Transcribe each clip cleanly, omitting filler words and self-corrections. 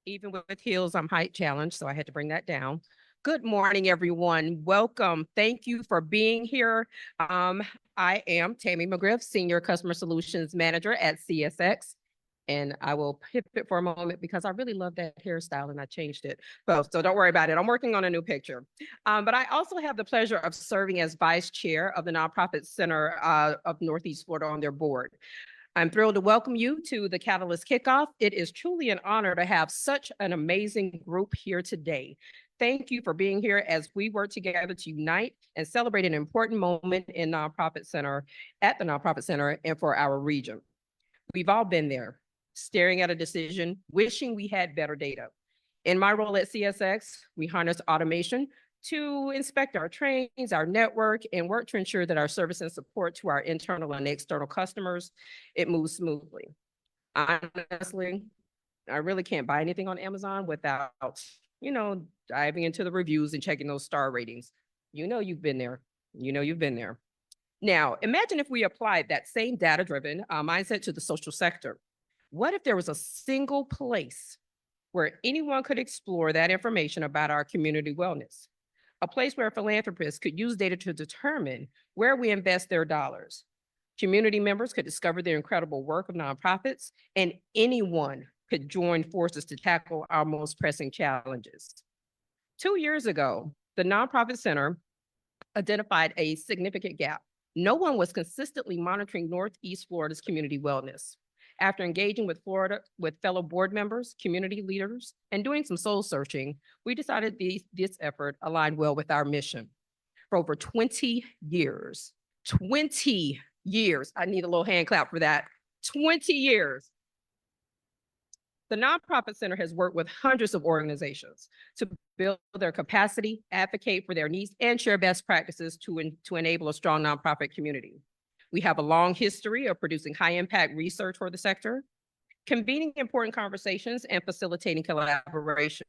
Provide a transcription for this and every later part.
Even with heels, I'm height challenged, so I had to bring that down. Good morning, everyone. Welcome. Thank you for being here. Um, I am Tammy McGriff, Senior Customer Solutions Manager at CSX. And I will pivot for a moment because I really love that hairstyle and I changed it. So don't worry about it. I'm working on a new picture. But I also have the pleasure of serving as Vice Chair of the Nonprofit Center of Northeast Florida on their board. I'm thrilled to welcome you to the Catalyst Kickoff. It is truly an honor to have such an amazing group here today. Thank you for being here as we work together to unite and celebrate an important moment in Nonprofit Center, at the Nonprofit Center, and for our region. We've all been there, staring at a decision, wishing we had better data. In my role at CSX, we harness automation to inspect our trains, our network, and work to ensure that our service and support to our internal and external customers, it moves smoothly. Honestly, I really can't buy anything on Amazon without, diving into the reviews and checking those star ratings. You know you've been there. You know you've been there. Now, imagine if we applied that same data-driven mindset to the social sector. What if there was a single place where anyone could explore that information about our community wellness? A place where philanthropists could use data to determine where we invest their dollars. Community members could discover the incredible work of nonprofits, and anyone could join forces to tackle our most pressing challenges. 2 years ago, the Nonprofit Center identified a significant gap. No one was consistently monitoring Northeast Florida's community wellness. After engaging with fellow board members, community leaders, and doing some soul searching, we decided this effort aligned well with our mission. For over 20 years, 20 years, I need a little hand clap for that, 20 years, the Nonprofit Center has worked with hundreds of organizations to build their capacity, advocate for their needs, and share best practices to enable a strong nonprofit community. We have a long history of producing high-impact research for the sector, convening important conversations, and facilitating collaboration,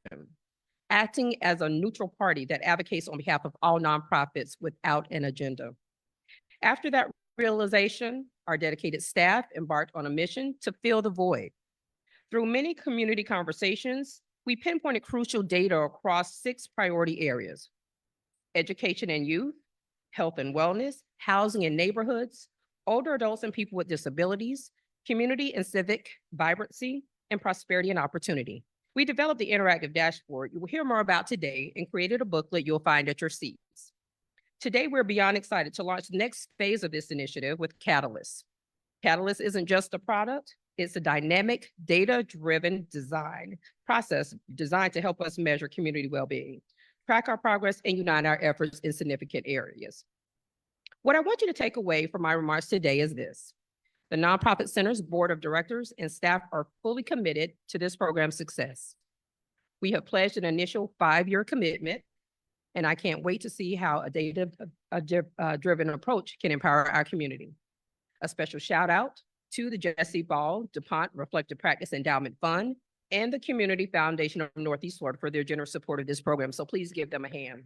acting as a neutral party that advocates on behalf of all nonprofits without an agenda. After that realization, our dedicated staff embarked on a mission to fill the void. Through many community conversations, we pinpointed crucial data across 6 priority areas: education and youth, health and wellness, housing and neighborhoods, older adults and people with disabilities, community and civic vibrancy, and prosperity and opportunity. We developed the interactive dashboard you will hear more about today and created a booklet you'll find at your seats. Today, we're beyond excited to launch the next phase of this initiative with Catalyst. Catalyst isn't just a product, it's a dynamic, data-driven design process designed to help us measure community well-being, track our progress, and unite our efforts in significant areas. What I want you to take away from my remarks today is this: the Nonprofit Center's board of directors and staff are fully committed to this program's success. We have pledged an initial 5-year commitment, and I can't wait to see how a data-driven approach can empower our community. A special shout out to the Jesse Ball DuPont Reflective Practice Endowment Fund and the Community Foundation of Northeast Florida for their generous support of this program. So please give them a hand.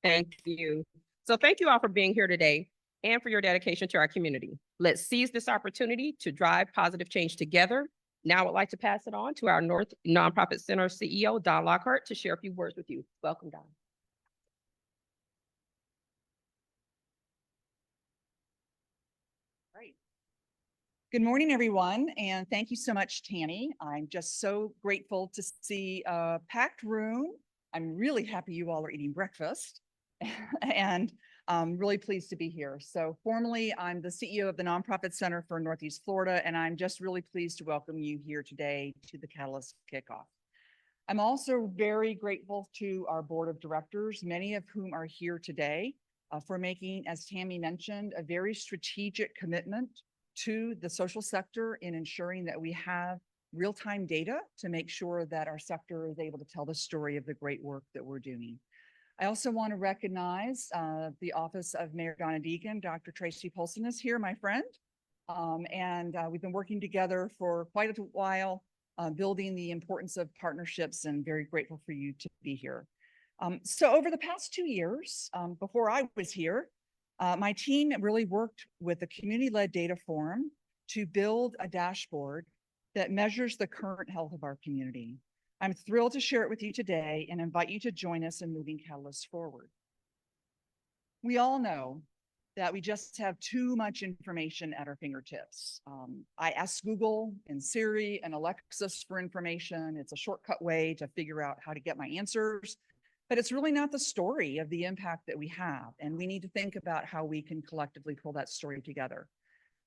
Thank you. So thank you all for being here today and for your dedication to our community. Let's seize this opportunity to drive positive change together. Now I would like to pass it on to our North Nonprofit Center CEO, Don Lockhart, to share a few words with you. Welcome, Don. Good morning, everyone, and thank you so much, Tammy. I'm just so grateful to see a packed room. I'm really happy you all are eating breakfast, and I'm really pleased to be here. So formally, I'm the CEO of the Nonprofit Center for Northeast Florida, and I'm just really pleased to welcome you here today to the Catalyst Kickoff. I'm also very grateful to our board of directors, many of whom are here today, for making, as Tammy mentioned, a very strategic commitment to the social sector in ensuring that we have real-time data to make sure that our sector is able to tell the story of the great work that we're doing. I also want to recognize the Office of Mayor Donna Deegan. Dr. Tracy Polson is here, my friend. We've been working together for quite a while, building the importance of partnerships, and very grateful for you to be here. So over the past 2 years, before I was here, My team really worked with the community-led data forum to build a dashboard that measures the current health of our community. I'm thrilled to share it with you today and invite you to join us in moving Catalyst forward. We all know that we just have too much information at our fingertips. I ask Google and Siri and Alexis for information. It's a shortcut way to figure out how to get my answers, but it's really not the story of the impact that we have. And we need to think about how we can collectively pull that story together.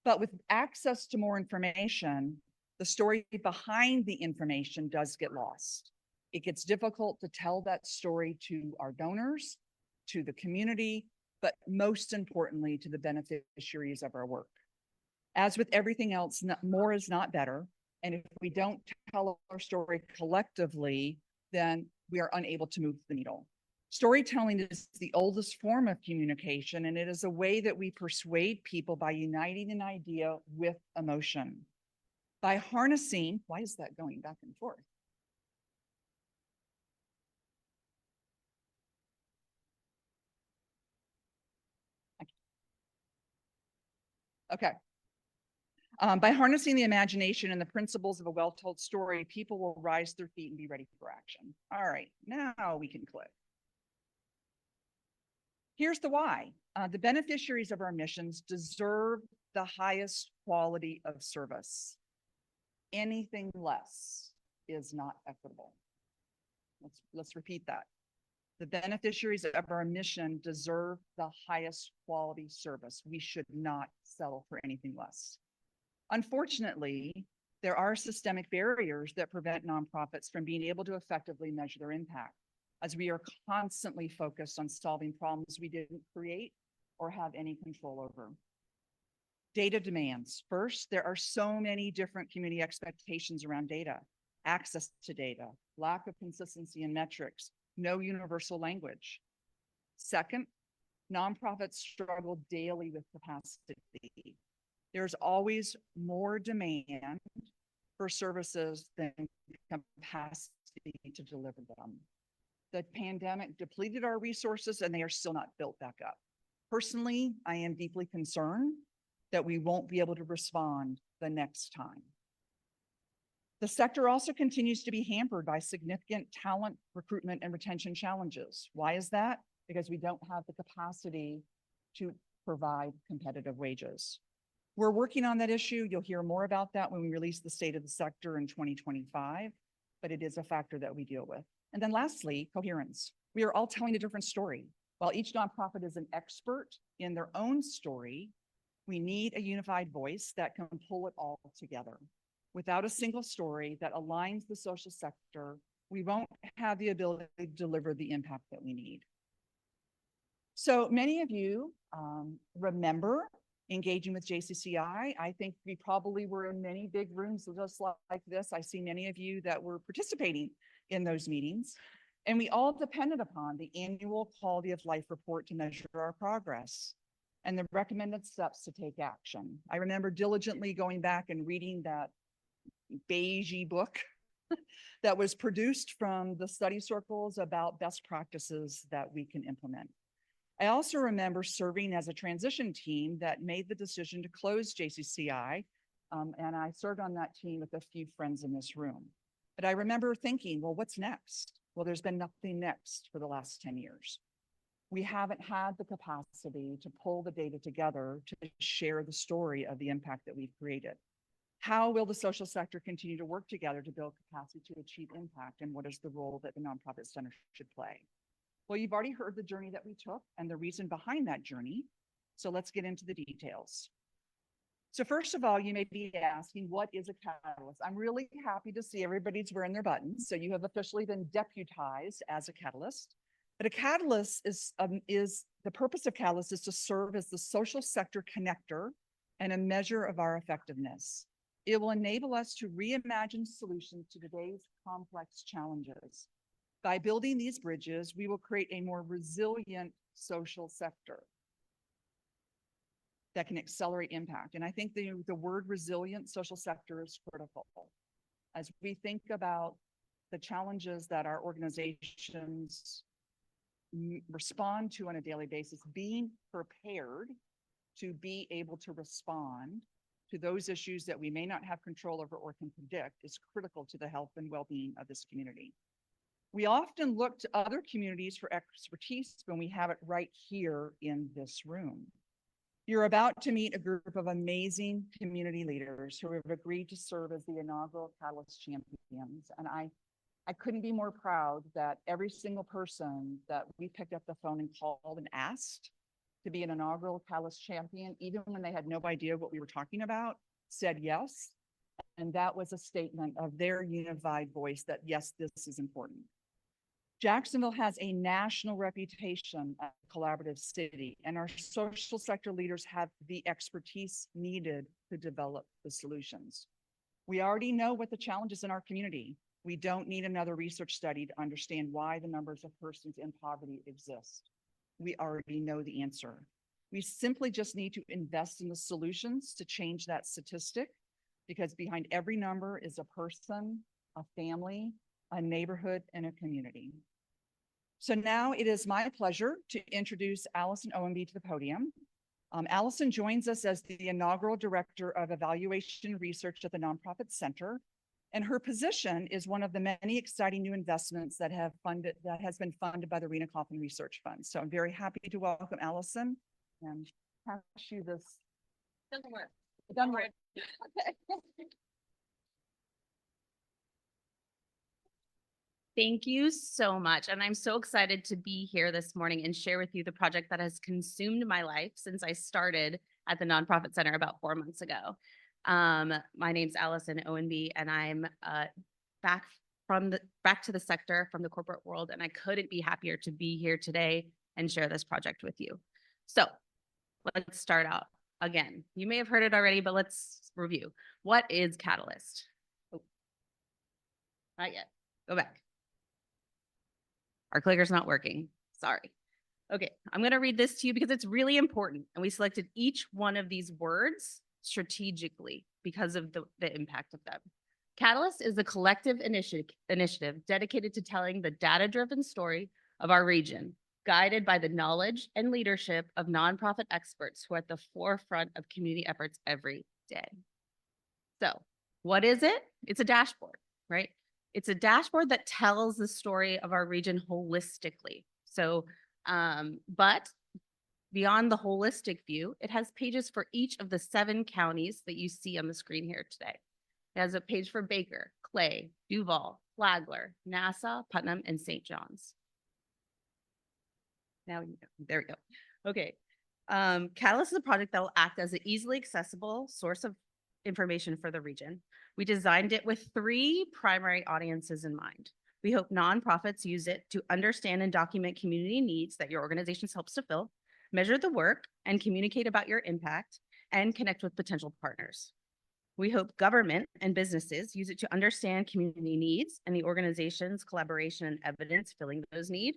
But with access to more information, the story behind the information does get lost. It gets difficult to tell that story to our donors, to the community, but most importantly, to the beneficiaries of our work. As with everything else, more is not better. And if we don't tell our story collectively, then we are unable to move the needle. Storytelling is the oldest form of communication, and it is a way that we persuade people by uniting an idea with emotion. By harnessing, why is that going back and forth? Okay. By harnessing the imagination and the principles of a well-told story, people will rise to their feet and be ready for action. All right, now we can click. Here's the why. The beneficiaries of our missions deserve the highest quality of service. Anything less is not equitable. Let's repeat that. The beneficiaries of our mission deserve the highest quality service. We should not settle for anything less. Unfortunately, there are systemic barriers that prevent nonprofits from being able to effectively measure their impact, as we are constantly focused on solving problems we didn't create or have any control over. Data demands. First, there are so many different community expectations around data, access to data, lack of consistency in metrics, no universal language. Second, nonprofits struggle daily with capacity. There's always more demand for services than capacity to deliver them. The pandemic depleted our resources and they are still not built back up. Personally, I am deeply concerned that we won't be able to respond the next time. The sector also continues to be hampered by significant talent recruitment and retention challenges. Why is that? Because we don't have the capacity to provide competitive wages. We're working on that issue. You'll hear more about that when we release the state of the sector in 2025, but it is a factor that we deal with. And then lastly, coherence. We are all telling a different story. While each nonprofit is an expert in their own story, we need a unified voice that can pull it all together. Without a single story that aligns the social sector, we won't have the ability to deliver the impact that we need. So many of you remember engaging with JCCI. I think we probably were in many big rooms just like this. I see many of you that were participating in those meetings. And we all depended upon the annual quality of life report to measure our progress and the recommended steps to take action. I remember diligently going back and reading that beigey book that was produced from the study circles about best practices that we can implement. I also remember serving as a transition team that made the decision to close JCCI, and I served on that team with a few friends in this room. But I remember thinking, well, what's next? Well, there's been nothing next for the last 10 years. We haven't had the capacity to pull the data together to share the story of the impact that we've created. How will the social sector continue to work together to build capacity to achieve impact, and what is the role that the nonprofit center should play? Well, you've already heard the journey that we took and the reason behind that journey. So let's get into the details. So first of all, you may be asking, what is a catalyst? I'm really happy to see everybody's wearing their buttons. So you have officially been deputized as a catalyst. But a catalyst is the purpose of catalyst is to serve as the social sector connector and a measure of our effectiveness. It will enable us to reimagine solutions to today's complex challenges. By building these bridges, we will create a more resilient social sector that can accelerate impact. And I think the word resilient social sector is critical. As we think about the challenges that our organizations respond to on a daily basis, being prepared to be able to respond to those issues that we may not have control over or can predict is critical to the health and well-being of this community. We often look to other communities for expertise when we have it right here in this room. You're about to meet a group of amazing community leaders who have agreed to serve as the inaugural Catalyst champions. And I couldn't be more proud that every single person that we picked up the phone and called and asked to be an inaugural Catalyst champion, even when they had no idea what we were talking about, said yes. And that was a statement of their unified voice that yes, this is important. Jacksonville has a national reputation as a collaborative city, and our social sector leaders have the expertise needed to develop the solutions. We already know what the challenges in our community. We don't need another research study to understand why the numbers of persons in poverty exist. We already know the answer. We simply just need to invest in the solutions to change that statistic, because behind every number is a person, a family, a neighborhood, and a community. So now it is my pleasure to introduce Allison Owenby to the podium. Allison joins us as the inaugural Director of Evaluation Research at the Nonprofit Center, and her position is one of the many exciting new investments that has been funded by the Rena Coffin Research Fund. So I'm very happy to welcome Allison and pass you this. Doesn't work. It doesn't work. Okay. Thank you so much. And I'm so excited to be here this morning and share with you the project that has consumed my life since I started at the Nonprofit Center about 4 months ago. My name's Allison Owenby, and I'm back to the sector from the corporate world, and I couldn't be happier to be here today and share this project with you. So let's start out again. You may have heard it already, but let's review. What is Catalyst? Oh, not yet. Go back. Our clicker's not working. Sorry. Okay, I'm going to read this to you because it's really important. And we selected each one of these words strategically because of the impact of them. Catalyst is a collective initiative dedicated to telling the data-driven story of our region, guided by the knowledge and leadership of nonprofit experts who are at the forefront of community efforts every day. So what is it? It's a dashboard, right? It's a dashboard that tells the story of our region holistically. So, but beyond the holistic view, it has pages for each of the 7 counties that you see on the screen here today. It has a page for Baker, Clay, Duval, Flagler, Nassau, Putnam, and St. John's. Now, there we go. Okay. Catalyst is a project that will act as an easily accessible source of information for the region. We designed it with 3 primary audiences in mind. We hope nonprofits use it to understand and document community needs that your organization helps to fill, measure the work, and communicate about your impact, and connect with potential partners. We hope government and businesses use it to understand community needs and the organization's collaboration and evidence filling those needs,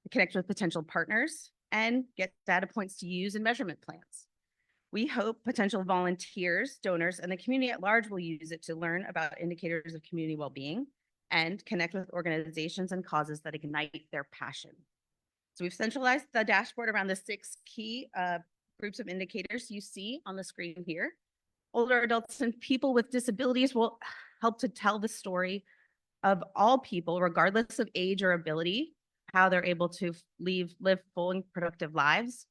connect with potential partners, and get data points to use in measurement plans. We hope potential volunteers, donors, and the community at large will use it to learn about indicators of community well-being and connect with organizations and causes that ignite their passion. So we've centralized the dashboard around the 6 key groups of indicators you see on the screen here. Older adults and people with disabilities will help to tell the story of all people, regardless of age or ability, how they're able to live full and productive lives.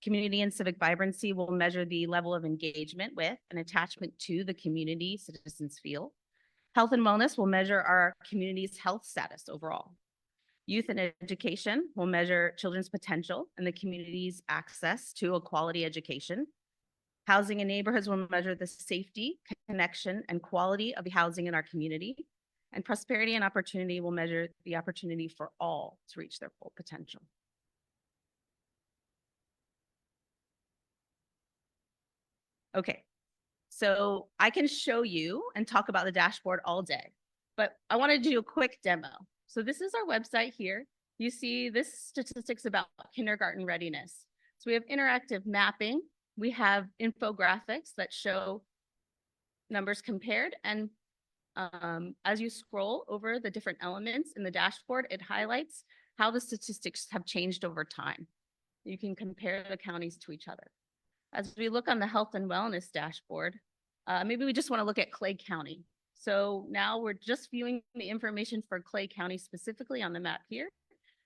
Community and civic vibrancy will measure the level of engagement with and attachment to the community citizens feel. Health and wellness will measure our community's health status overall. Youth and education will measure children's potential and the community's access to a quality education. Housing and neighborhoods will measure the safety, connection, and quality of the housing in our community. And prosperity and opportunity will measure the opportunity for all to reach their full potential. Okay, so I can show you and talk about the dashboard all day, but I want to do a quick demo. So this is our website here. You see this statistics about kindergarten readiness. So we have interactive mapping. We have infographics that show numbers compared. And as you scroll over the different elements in the dashboard, it highlights how the statistics have changed over time. You can compare the counties to each other. As we look on the health and wellness dashboard, maybe we just want to look at Clay County. So now we're just viewing the information for Clay County specifically on the map here.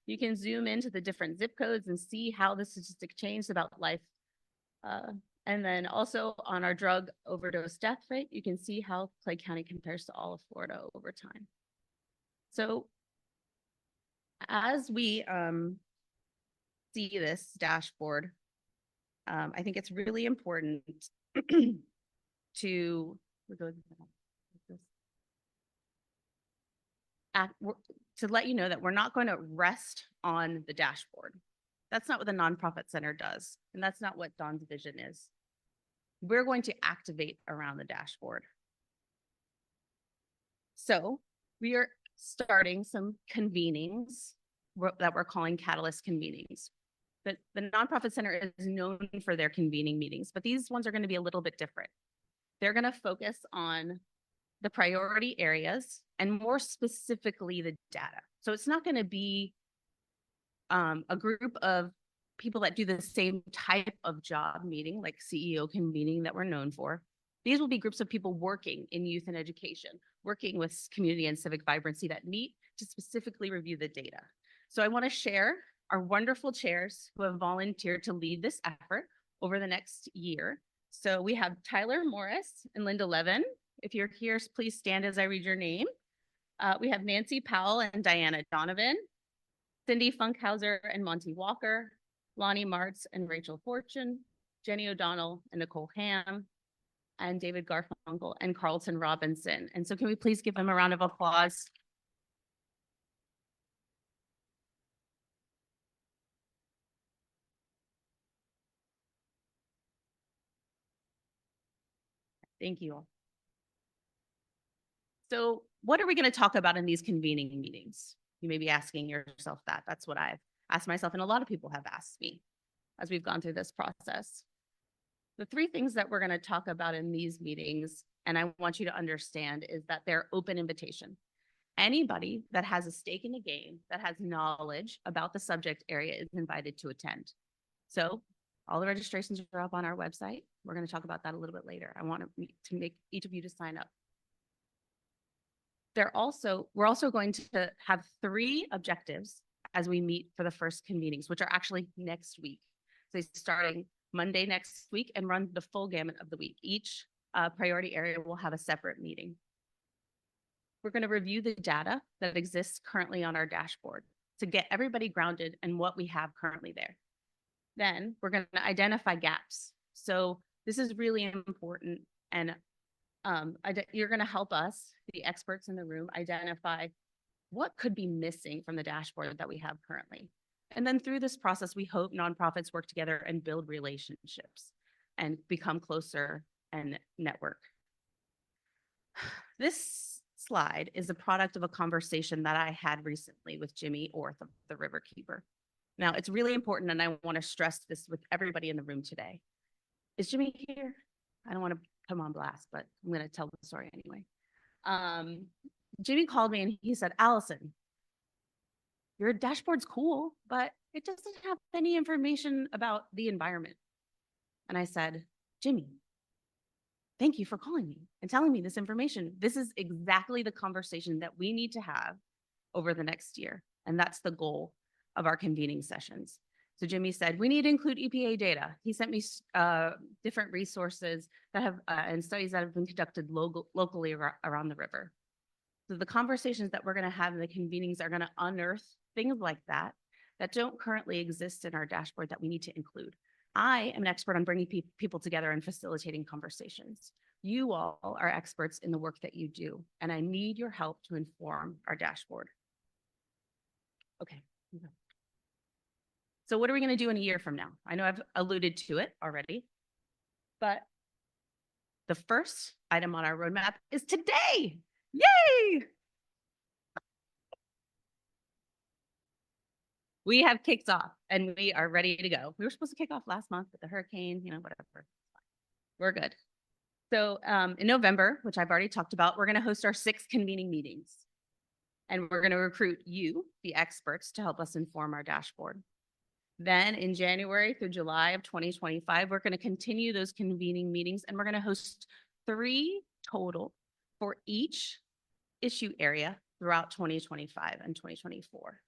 You can zoom into the different zip codes and see how the statistic changed about life. And then also on our drug overdose death rate, you can see how Clay County compares to all of Florida over time. So as we see this dashboard, I think it's really important to let you know that we're not going to rest on the dashboard. That's not what the nonprofit center does, and that's not what Dawn's vision is. We're going to activate around the dashboard. So we are starting some convenings that we're calling Catalyst convenings. The nonprofit center is known for their convening meetings, but these ones are going to be a little bit different. They're going to focus on the priority areas and more specifically the data. So it's not going to be a group of people that do the same type of job meeting, like CEO convening that we're known for. These will be groups of people working in youth and education, working with community and civic vibrancy that meet to specifically review the data. So I want to share our wonderful chairs who have volunteered to lead this effort over the next year. So we have Tyler Morris and Linda Levin. If you're here, please stand as I read your name. We have Nancy Powell and Diana Donovan, Cindy Funkhauser and Monty Walker, Lonnie Martz and Rachel Fortune, Jenny O'Donnell and Nicole Ham, and David Garfunkel and Carlton Robinson. And so can we please give them a round of applause? Thank you all. So what are we going to talk about in these convening meetings? You may be asking yourself that. That's what I've asked myself, and a lot of people have asked me as we've gone through this process. The three things that we're going to talk about in these meetings, and I want you to understand, is that they're open invitation. Anybody that has a stake in the game, that has knowledge about the subject area, is invited to attend. So all the registrations are up on our website. We're going to talk about that a little bit later. I want to make each of you to sign up. We're also going to have 3 objectives as we meet for the first convenings, which are actually next week. So starting Monday next week and run the full gamut of the week. Each priority area will have a separate meeting. We're going to review the data that exists currently on our dashboard to get everybody grounded in what we have currently there. Then we're going to identify gaps. So this is really important, and you're going to help us, the experts in the room, identify what could be missing from the dashboard that we have currently. And then through this process, we hope nonprofits work together and build relationships and become closer and network. This slide is a product of a conversation that I had recently with Jimmy Orth of the Riverkeeper. Now, it's really important, and I want to stress this with everybody in the room today. Is Jimmy here? I don't want to put him on blast, but I'm going to tell the story anyway. Jimmy called me and he said, "Allison, your dashboard's cool, but it doesn't have any information about the environment." And I said, "Jimmy, thank you for calling me and telling me this information. This is exactly the conversation that we need to have over the next year. And that's the goal of our convening sessions." So Jimmy said, "We need to include EPA data." He sent me different resources that have and studies that have been conducted locally around the river. So the conversations that we're going to have in the convenings are going to unearth things like that don't currently exist in our dashboard that we need to include. I am an expert on bringing people together and facilitating conversations. You all are experts in the work that you do, and I need your help to inform our dashboard. Okay. So what are we going to do in a year from now? I know I've alluded to it already, but the first item on our roadmap is today. Yay! We have kicked off and we are ready to go. We were supposed to kick off last month, but the hurricane, whatever. We're good. So in November, which I've already talked about, we're going to host our 6th convening meetings. And we're going to recruit you, the experts, to help us inform our dashboard. Then in January through July of 2025, we're going to continue those convening meetings, and we're going to host 3 total for each issue area throughout 2025 and 2024.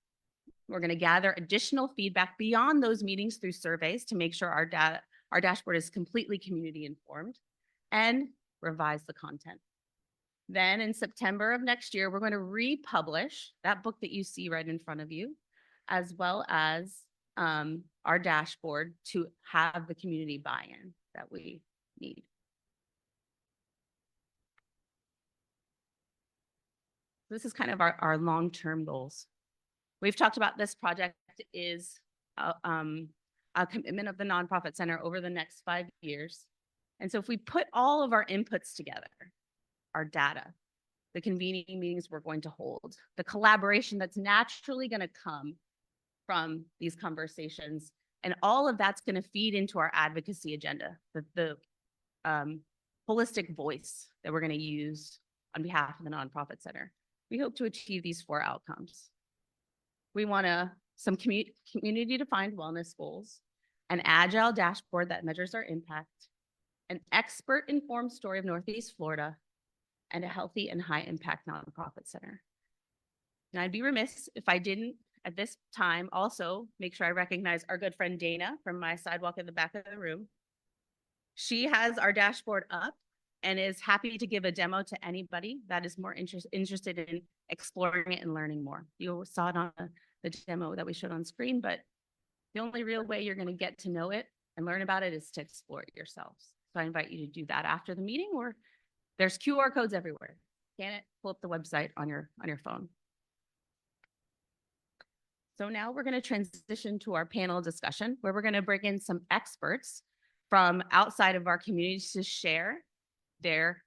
We're going to gather additional feedback beyond those meetings through surveys to make sure our dashboard is completely community informed, and revise the content. Then in September of next year, we're going to republish that book that you see right in front of you, as well as our dashboard to have the community buy-in that we need. This is kind of our long-term goals. We've talked about this project is a commitment of the nonprofit center over the next 5 years. And so if we put all of our inputs together, our data, the convening meetings we're going to hold, the collaboration that's naturally going to come from these conversations, and all of that's going to feed into our advocacy agenda, the holistic voice that we're going to use on behalf of the nonprofit center. We hope to achieve these 4 outcomes. We want some community-defined wellness goals, an agile dashboard that measures our impact, an expert-informed story of Northeast Florida, and a healthy and high-impact nonprofit center. And I'd be remiss if I didn't, at this time, also make sure I recognize our good friend Dana from my sidewalk in the back of the room. She has our dashboard up and is happy to give a demo to anybody that is more interested in exploring it and learning more. You saw it on the demo that we showed on screen, but the only real way you're going to get to know it and learn about it is to explore it yourselves. So I invite you to do that after the meeting, or there's QR codes everywhere. Scan it, pull up the website on your phone. So now we're going to transition to our panel discussion, where we're going to bring in some experts from outside of our community to share their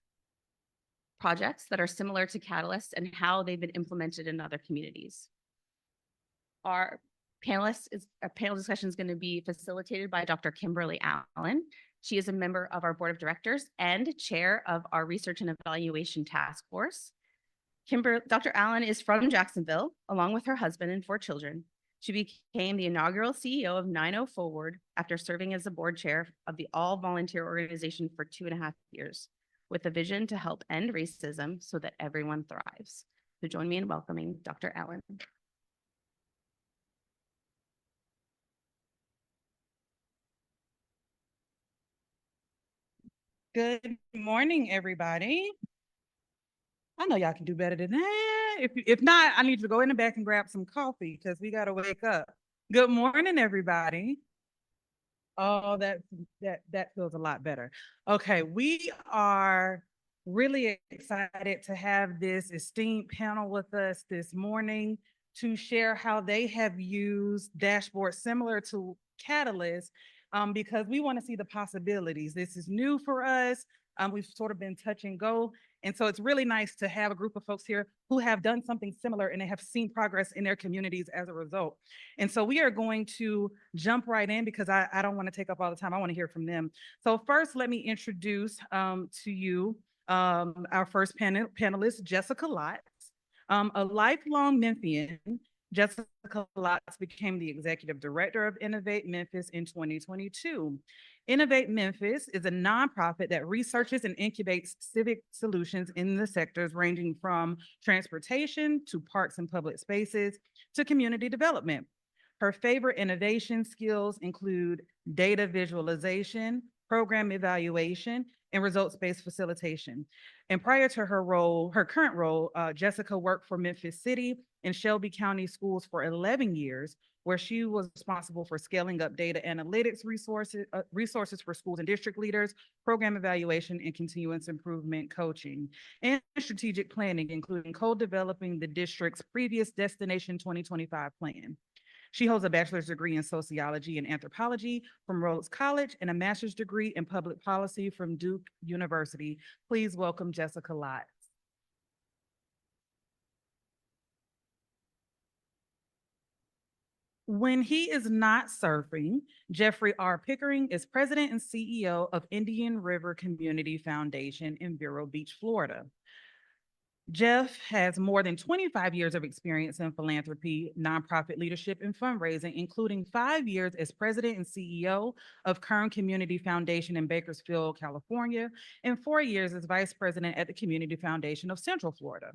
projects that are similar to Catalyst and how they've been implemented in other communities. Our panel discussion is going to be facilitated by Dr. Kimberly Allen. She is a member of our board of directors and chair of our research and evaluation task force. Dr. Allen is from Jacksonville, along with her husband and 4 children. She became the inaugural CEO of 90 Forward after serving as the board chair of the all-volunteer organization for 2.5 years, with a vision to help end racism so that everyone thrives. So join me in welcoming Dr. Allen. Good morning, everybody. I know y'all can do better than that. If not, I need you to go in the back and grab some coffee because we got to wake up. Good morning, everybody. Oh, that feels a lot better. Okay, we are really excited to have this esteemed panel with us this morning to share how they have used dashboards similar to Catalyst, because we want to see the possibilities. This is new for us. We've sort of been touch and go. And so it's really nice to have a group of folks here who have done something similar and they have seen progress in their communities as a result. And so we are going to jump right in because I don't want to take up all the time. I want to hear from them. So first, let me introduce to you our first panelist, Jessica Lotz. A lifelong Memphian, Jessica Lotz became the executive director of Innovate Memphis in 2022. Innovate Memphis is a nonprofit that researches and incubates civic solutions in the sectors ranging from transportation to parks and public spaces to community development. Her favorite innovation skills include data visualization, program evaluation, and results-based facilitation. And prior to her current role, Jessica worked for Memphis City and Shelby County Schools for 11 years, where she was responsible for scaling up data analytics resources for schools and district leaders, program evaluation, and continuous improvement coaching, and strategic planning, including co-developing the district's previous Destination 2025 plan. She holds a bachelor's degree in sociology and anthropology from Rhodes College and a master's degree in public policy from Duke University. Please welcome Jessica Lotz. When he is not surfing, Jeffrey R. Pickering is president and CEO of Indian River Community Foundation in Vero Beach, Florida. Jeff has more than 25 years of experience in philanthropy, nonprofit leadership, and fundraising, including 5 years as president and CEO of Kern Community Foundation in Bakersfield, California, and 4 years as vice president at the Community Foundation of Central Florida.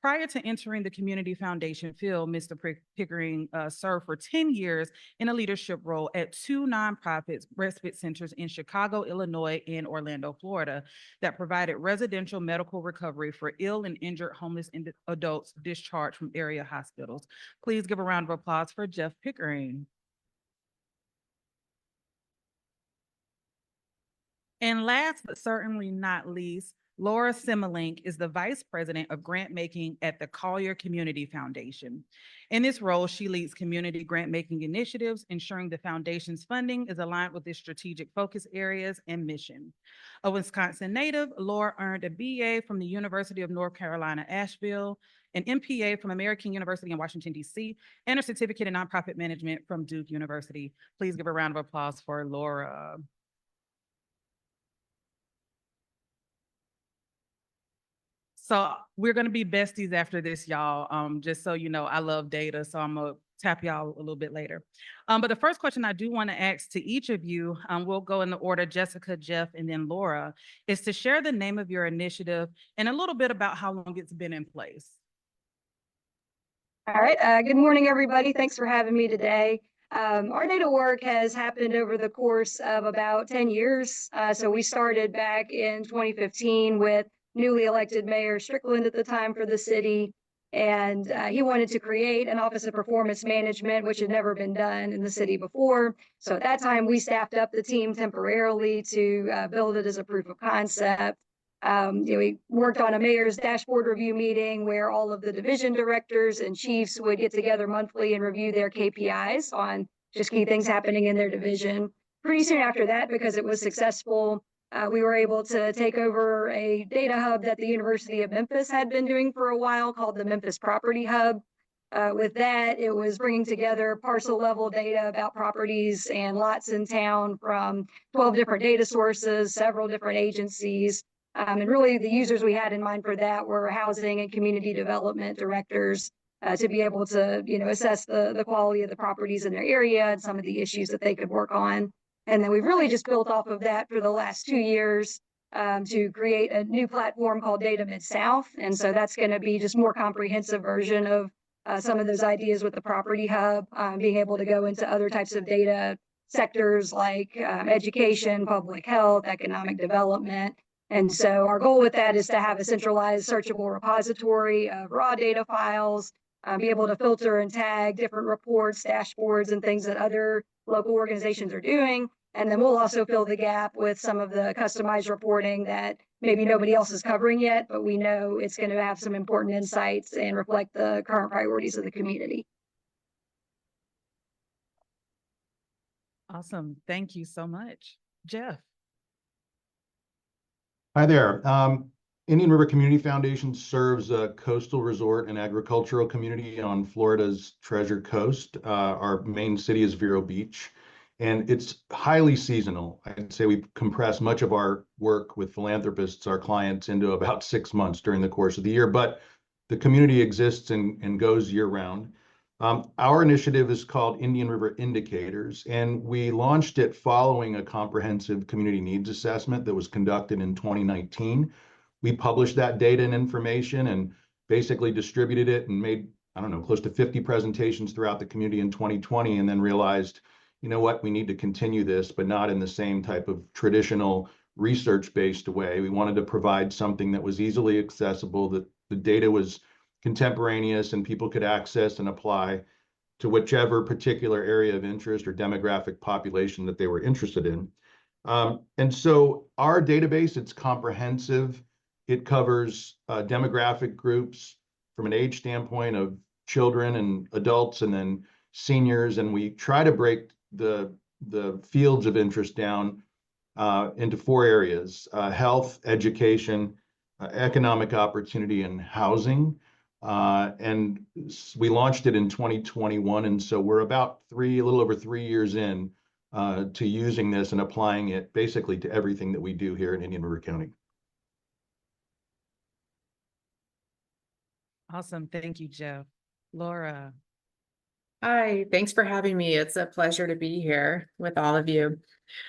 Prior to entering the Community Foundation field, Mr. Pickering served for 10 years in a leadership role at 2 nonprofit respite centers in Chicago, Illinois, and Orlando, Florida, that provided residential medical recovery for ill and injured homeless adults discharged from area hospitals. Please give a round of applause for Jeff Pickering. And last but certainly not least, Laura Simmelink is the Vice President of Grant Making at the Collier Community Foundation. In this role, she leads community grant making initiatives, ensuring the foundation's funding is aligned with its strategic focus areas and mission. A Wisconsin native, Laura earned a BA from the University of North Carolina, Asheville, an MPA from American University in Washington, D.C., and a certificate in nonprofit management from Duke University. Please give a round of applause for Laura. So we're gonna be besties after this, y'all. Just so you know, I love data, so I'm gonna tap y'all a little bit later. But the first question I do want to ask to each of you, we'll go in the order, Jessica, Jeff, and then Laura, is to share the name of your initiative and a little bit about how long it's been in place. All right. Good morning, everybody. Thanks for having me today. Our data work has happened over the course of about 10 years. So we started back in 2015 with newly elected Mayor Strickland at the time for the city. And he wanted to create an Office of Performance Management, which had never been done in the city before. So at that time, we staffed up the team temporarily to build it as a proof of concept. We worked on a mayor's dashboard review meeting where all of the division directors and chiefs would get together monthly and review their KPIs on just key things happening in their division. Pretty soon after that, because it was successful, we were able to take over a data hub that the University of Memphis had been doing for a while called the Memphis Property Hub. With that, it was bringing together parcel level data about properties and lots in town from 12 different data sources, several different agencies. And really the users we had in mind for that were housing and community development directors to be able to, assess the quality of the properties in their area and some of the issues that they could work on. And then we've really just built off of that for the last 2 years to create a new platform called Data Mid-South. And so that's going to be just more comprehensive version of some of those ideas with the Property Hub, being able to go into other types of data sectors like education, public health, economic development. And so our goal with that is to have a centralized searchable repository of raw data files, be able to filter and tag different reports, dashboards, and things that other local organizations are doing. And then we'll also fill the gap with some of the customized reporting that maybe nobody else is covering yet, but we know it's going to have some important insights and reflect the current priorities of the community. Awesome. Thank you so much. Jeff. Hi there. Indian River Community Foundation serves a coastal resort and agricultural community on Florida's Treasure Coast. Our main city is Vero Beach, and it's highly seasonal. I'd say we compress much of our work with philanthropists, our clients, into about 6 months during the course of the year, but the community exists and goes year round. Our initiative is called Indian River Indicators, and we launched it following a comprehensive community needs assessment that was conducted in 2019. We published that data and information and basically distributed it and made, close to 50 presentations throughout the community in 2020, and then realized, you know what, we need to continue this, but not in the same type of traditional research-based way. We wanted to provide something that was easily accessible, that the data was contemporaneous and people could access and apply to whichever particular area of interest or demographic population that they were interested in. And so our database, it's comprehensive. It covers demographic groups from an age standpoint of children and adults and then seniors. And we try to break the fields of interest down into 4 areas: health, education, economic opportunity, and housing. And we launched it in 2021. And so we're about a little over 3 years in to using this and applying it basically to everything that we do here in Indian River County. Awesome. Thank you, Jeff. Laura. Hi, thanks for having me. It's a pleasure to be here with all of you.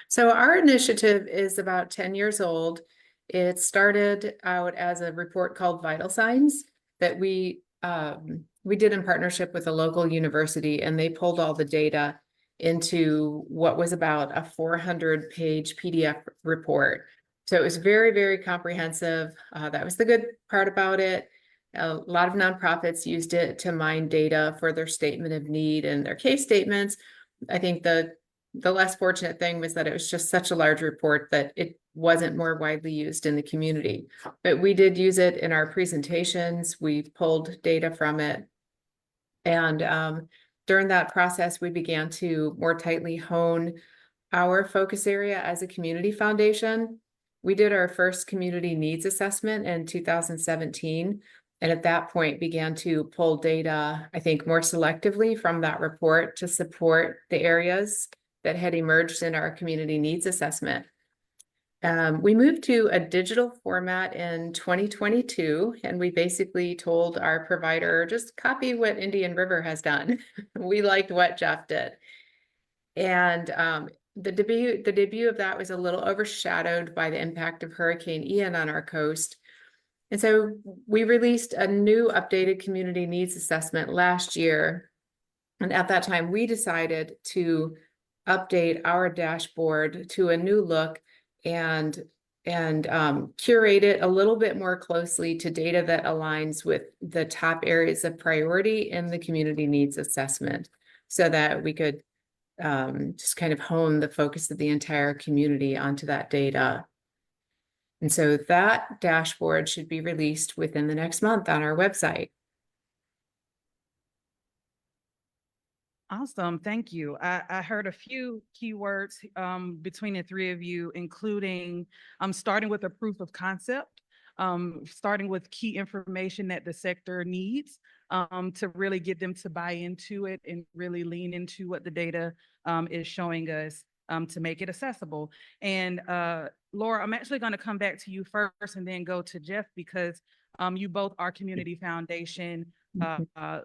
So our initiative is about 10 years old. It started out as a report called Vital Signs that we did in partnership with a local university, and they pulled all the data into what was about a 400-page PDF report. So it was very, very comprehensive. That was the good part about it. A lot of nonprofits used it to mine data for their statement of need and their case statements. I think the less fortunate thing was that it was just such a large report that it wasn't more widely used in the community. But we did use it in our presentations. We pulled data from it. And during that process, we began to more tightly hone our focus area as a community foundation. We did our first community needs assessment in 2017. And at that point began to pull data, I think, more selectively from that report to support the areas that had emerged in our community needs assessment. We moved to a digital format in 2022, and we basically told our provider, just copy what Indian River has done. We liked what Jeff did. And the debut of that was a little overshadowed by the impact of Hurricane Ian on our coast. And so we released a new updated community needs assessment last year. And at that time, we decided to update our dashboard to a new look and curate it a little bit more closely to data that aligns with the top areas of priority in the community needs assessment, so that we could just kind of hone the focus of the entire community onto that data. And so that dashboard should be released within the next month on our website. Awesome. Thank you. I heard a few keywords between the three of you, including starting with a proof of concept, starting with key information that the sector needs to really get them to buy into it and really lean into what the data is showing us to make it accessible. And Laura, I'm actually going to come back to you first and then go to Jeff, because you both are community foundation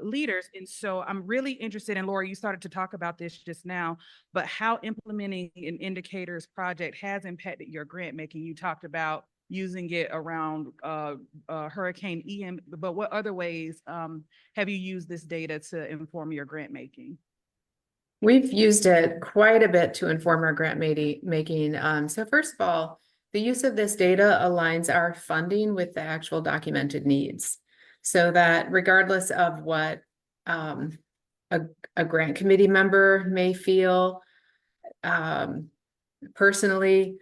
leaders. And so I'm really interested in, Laura, you started to talk about this just now, but how implementing an indicators project has impacted your grant making. You talked about using it around Hurricane Ian, but what other ways have you used this data to inform your grant making? We've used it quite a bit to inform our grant making. So first of all, the use of this data aligns our funding with the actual documented needs, so that regardless of what a grant committee member may feel, personally,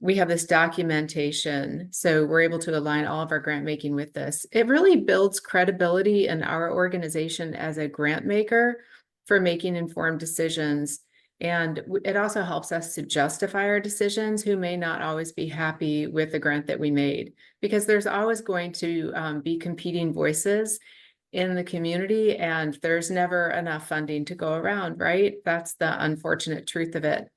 we have this documentation, so we're able to align all of our grant making with this. It really builds credibility in our organization as a grant maker for making informed decisions. And it also helps us to justify our decisions, who may not always be happy with the grant that we made, because there's always going to be competing voices in the community, and there's never enough funding to go around, right? That's the unfortunate truth of it.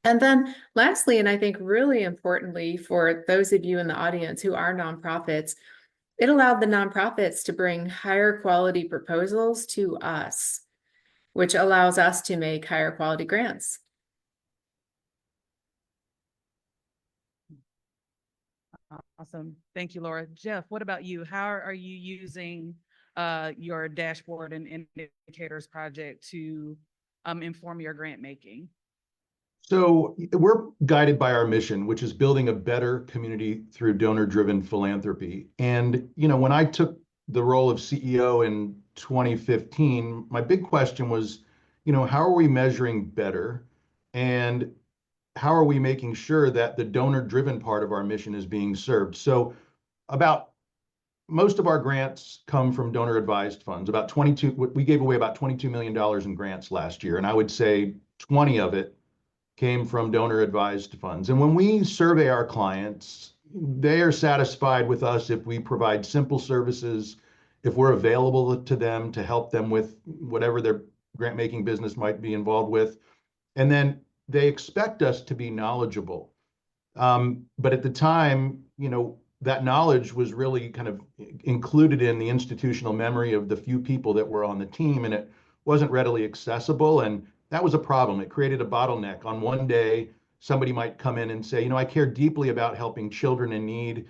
And then lastly, and I think really importantly for those of you in the audience who are nonprofits, it allowed the nonprofits to bring higher quality proposals to us, which allows us to make higher quality grants. Awesome. Thank you, Laura. Jeff, what about you? How are you using your dashboard and indicators project to inform your grant making? So we're guided by our mission, which is building a better community through donor-driven philanthropy. And, you know, when I took the role of CEO in 2015, my big question was, you know, how are we measuring better? And how are we making sure that the donor-driven part of our mission is being served? So most of our grants come from donor-advised funds. We gave away about $22 million in grants last year. And I would say 20 of it came from donor advised funds. And when we survey our clients, they are satisfied with us if we provide simple services, if we're available to them to help them with whatever their grant making business might be involved with. And then they expect us to be knowledgeable. But at the time, you know, that knowledge was really kind of included in the institutional memory of the few people that were on the team, and it wasn't readily accessible. And that was a problem. It created a bottleneck. On one day, somebody might come in and say, I care deeply about helping children in need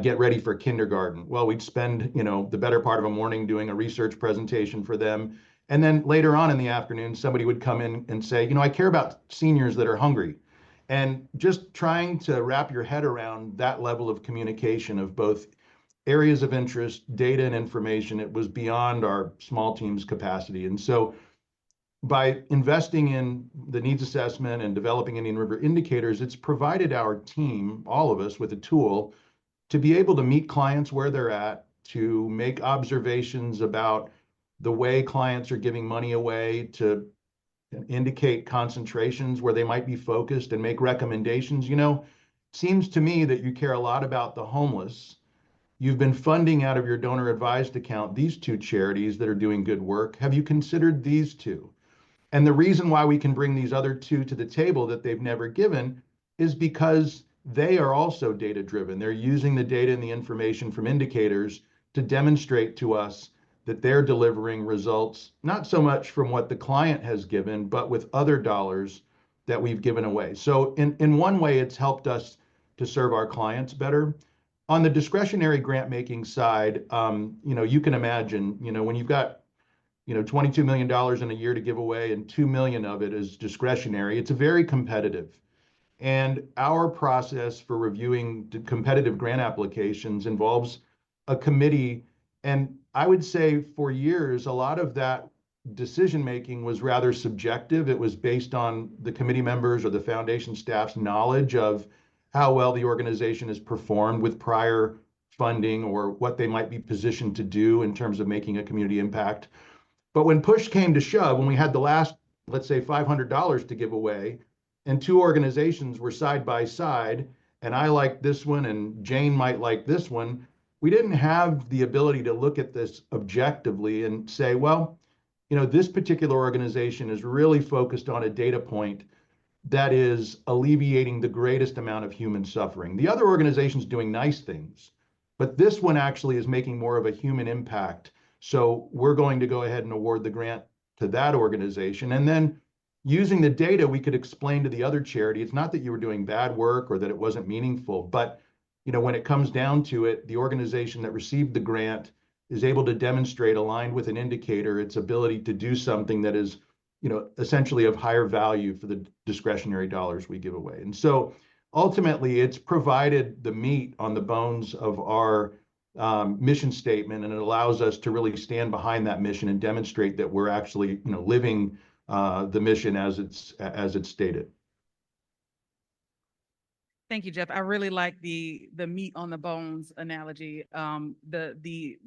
get ready for kindergarten. Well, we'd spend, the better part of a morning doing a research presentation for them. And then later on in the afternoon, somebody would come in and say, I care about seniors that are hungry. And just trying to wrap your head around that level of communication of both areas of interest, data and information, it was beyond our small team's capacity. And so by investing in the needs assessment and developing Indian River indicators, it's provided our team, all of us, with a tool to be able to meet clients where they're at, to make observations about the way clients are giving money away, to indicate concentrations where they might be focused and make recommendations. Seems to me that you care a lot about the homeless. You've been funding out of your donor advised account these two charities that are doing good work. Have you considered these two? And the reason why we can bring these other two to the table that they've never given is because they are also data driven. They're using the data and the information from indicators to demonstrate to us that they're delivering results, not so much from what the client has given, but with other dollars that we've given away. So in one way, it's helped us to serve our clients better. On the discretionary grant making side, you can imagine, when you've got $22 million in a year to give away and 2 million of it is discretionary, it's very competitive. And our process for reviewing competitive grant applications involves a committee. And I would say for years, a lot of that decision-making was rather subjective. It was based on the committee members or the foundation staff's knowledge of how well the organization has performed with prior funding or what they might be positioned to do in terms of making a community impact. But when push came to shove, when we had the last, let's say, $500 to give away, and two organizations were side by side, and I like this one and Jane might like this one, we didn't have the ability to look at this objectively and say, well, this particular organization is really focused on a data point that is alleviating the greatest amount of human suffering. The other organization's doing nice things, but this one actually is making more of a human impact. So we're going to go ahead and award the grant to that organization. And then using the data, we could explain to the other charity, it's not that you were doing bad work or that it wasn't meaningful, but when it comes down to it, the organization that received the grant is able to demonstrate, aligned with an indicator, its ability to do something that is, essentially of higher value for the discretionary dollars we give away. And so ultimately, it's provided the meat on the bones of our mission statement, and it allows us to really stand behind that mission and demonstrate that we're actually, living the mission as it's stated. Thank you, Jeff. I really like the meat on the bones analogy. The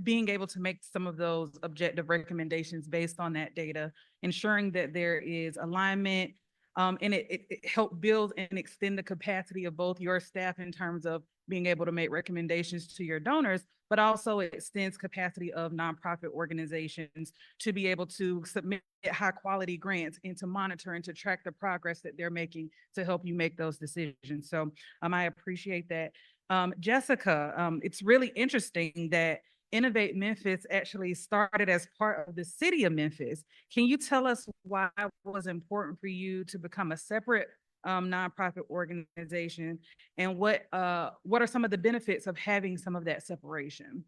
being able to make some of those objective recommendations based on that data, ensuring that there is alignment, and it helped build and extend the capacity of both your staff in terms of being able to make recommendations to your donors, but also it extends capacity of nonprofit organizations to be able to submit high quality grants and to monitor and to track the progress that they're making to help you make those decisions. So I appreciate that. Jessica, it's really interesting that Innovate Memphis actually started as part of the city of Memphis. Can you tell us why it was important for you to become a separate nonprofit organization, and what are some of the benefits of having some of that separation?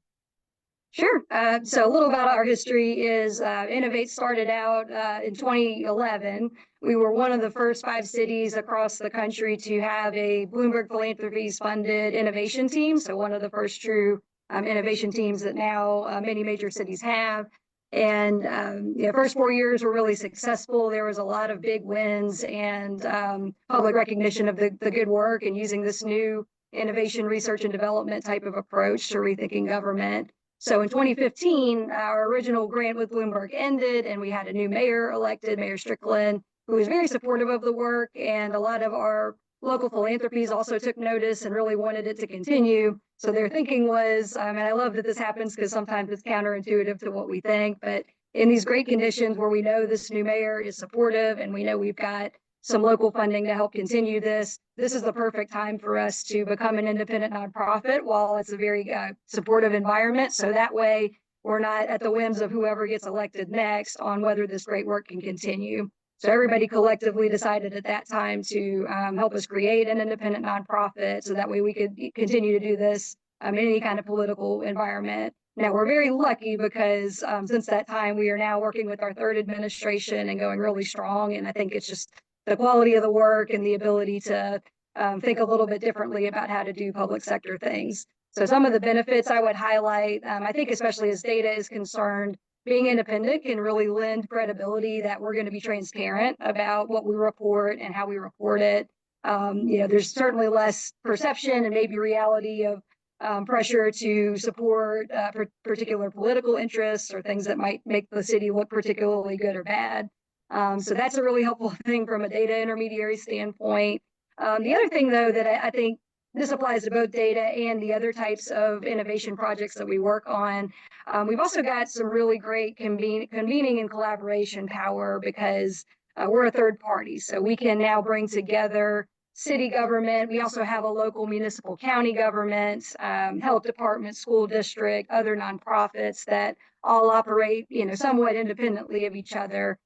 Sure. So a little about our history is Innovate started out in 2011. We were one of the first 5 cities across the country to have a Bloomberg Philanthropies funded innovation team. So one of the first true innovation teams that now many major cities have. And the first 4 years were really successful. There was a lot of big wins and public recognition of the good work and using this new innovation research and development type of approach to rethinking government. So in 2015, our original grant with Bloomberg ended and we had a new mayor elected, Mayor Strickland, who was very supportive of the work. And a lot of our local philanthropies also took notice and really wanted it to continue. So their thinking was, and I love that this happens because sometimes it's counterintuitive to what we think, but in these great conditions where we know this new mayor is supportive and we know we've got some local funding to help continue this. This is the perfect time for us to become an independent nonprofit while it's a very supportive environment. So that way we're not at the whims of whoever gets elected next on whether this great work can continue. So everybody collectively decided at that time to help us create an independent nonprofit so that way we could continue to do this in any kind of political environment. Now, we're very lucky because since that time, we are now working with our third administration and going really strong. And I think it's just the quality of the work and the ability to think a little bit differently about how to do public sector things. So some of the benefits I would highlight, I think especially as data is concerned, being independent can really lend credibility that we're going to be transparent about what we report and how we report it. There's certainly less perception and maybe reality of pressure to support particular political interests or things that might make the city look particularly good or bad. So that's a really helpful thing from a data intermediary standpoint. The other thing, though, that I think this applies to both data and the other types of innovation projects that we work on. We've also got some really great convening and collaboration power because we're a third party. So we can now bring together city government. We also have a local municipal county government, health department, school district, other nonprofits that all operate, somewhat independently of each other.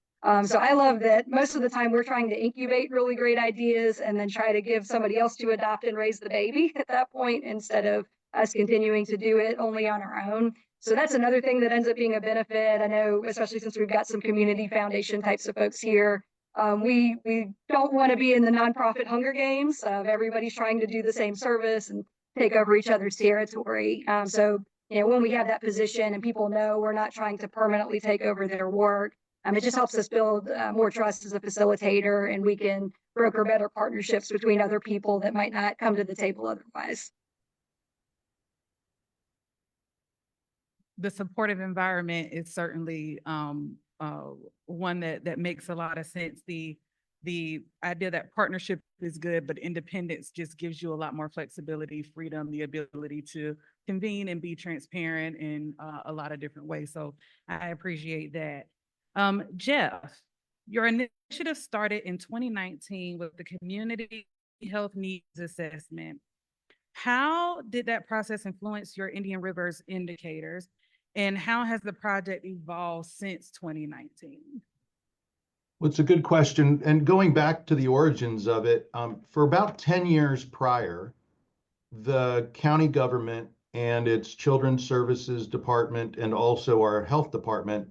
So I love that most of the time we're trying to incubate really great ideas and then try to give somebody else to adopt and raise the baby at that point instead of us continuing to do it only on our own. So that's another thing that ends up being a benefit. I know, especially since we've got some community foundation types of folks here, we don't want to be in the nonprofit Hunger Games of everybody's trying to do the same service and take over each other's territory. So when we have that position and people know we're not trying to permanently take over their work, it just helps us build more trust as a facilitator, and we can broker better partnerships between other people that might not come to the table otherwise. The supportive environment is certainly one that makes a lot of sense. The idea that partnership is good, but independence just gives you a lot more flexibility, freedom, the ability to convene and be transparent in a lot of different ways. So I appreciate that. Jeff, your initiative started in 2019 with the Community Health Needs Assessment. How did that process influence your Indian Rivers indicators, and how has the project evolved since 2019? Well, it's a good question. And going back to the origins of it, for about 10 years prior, the county government and its Children's Services Department and also our health department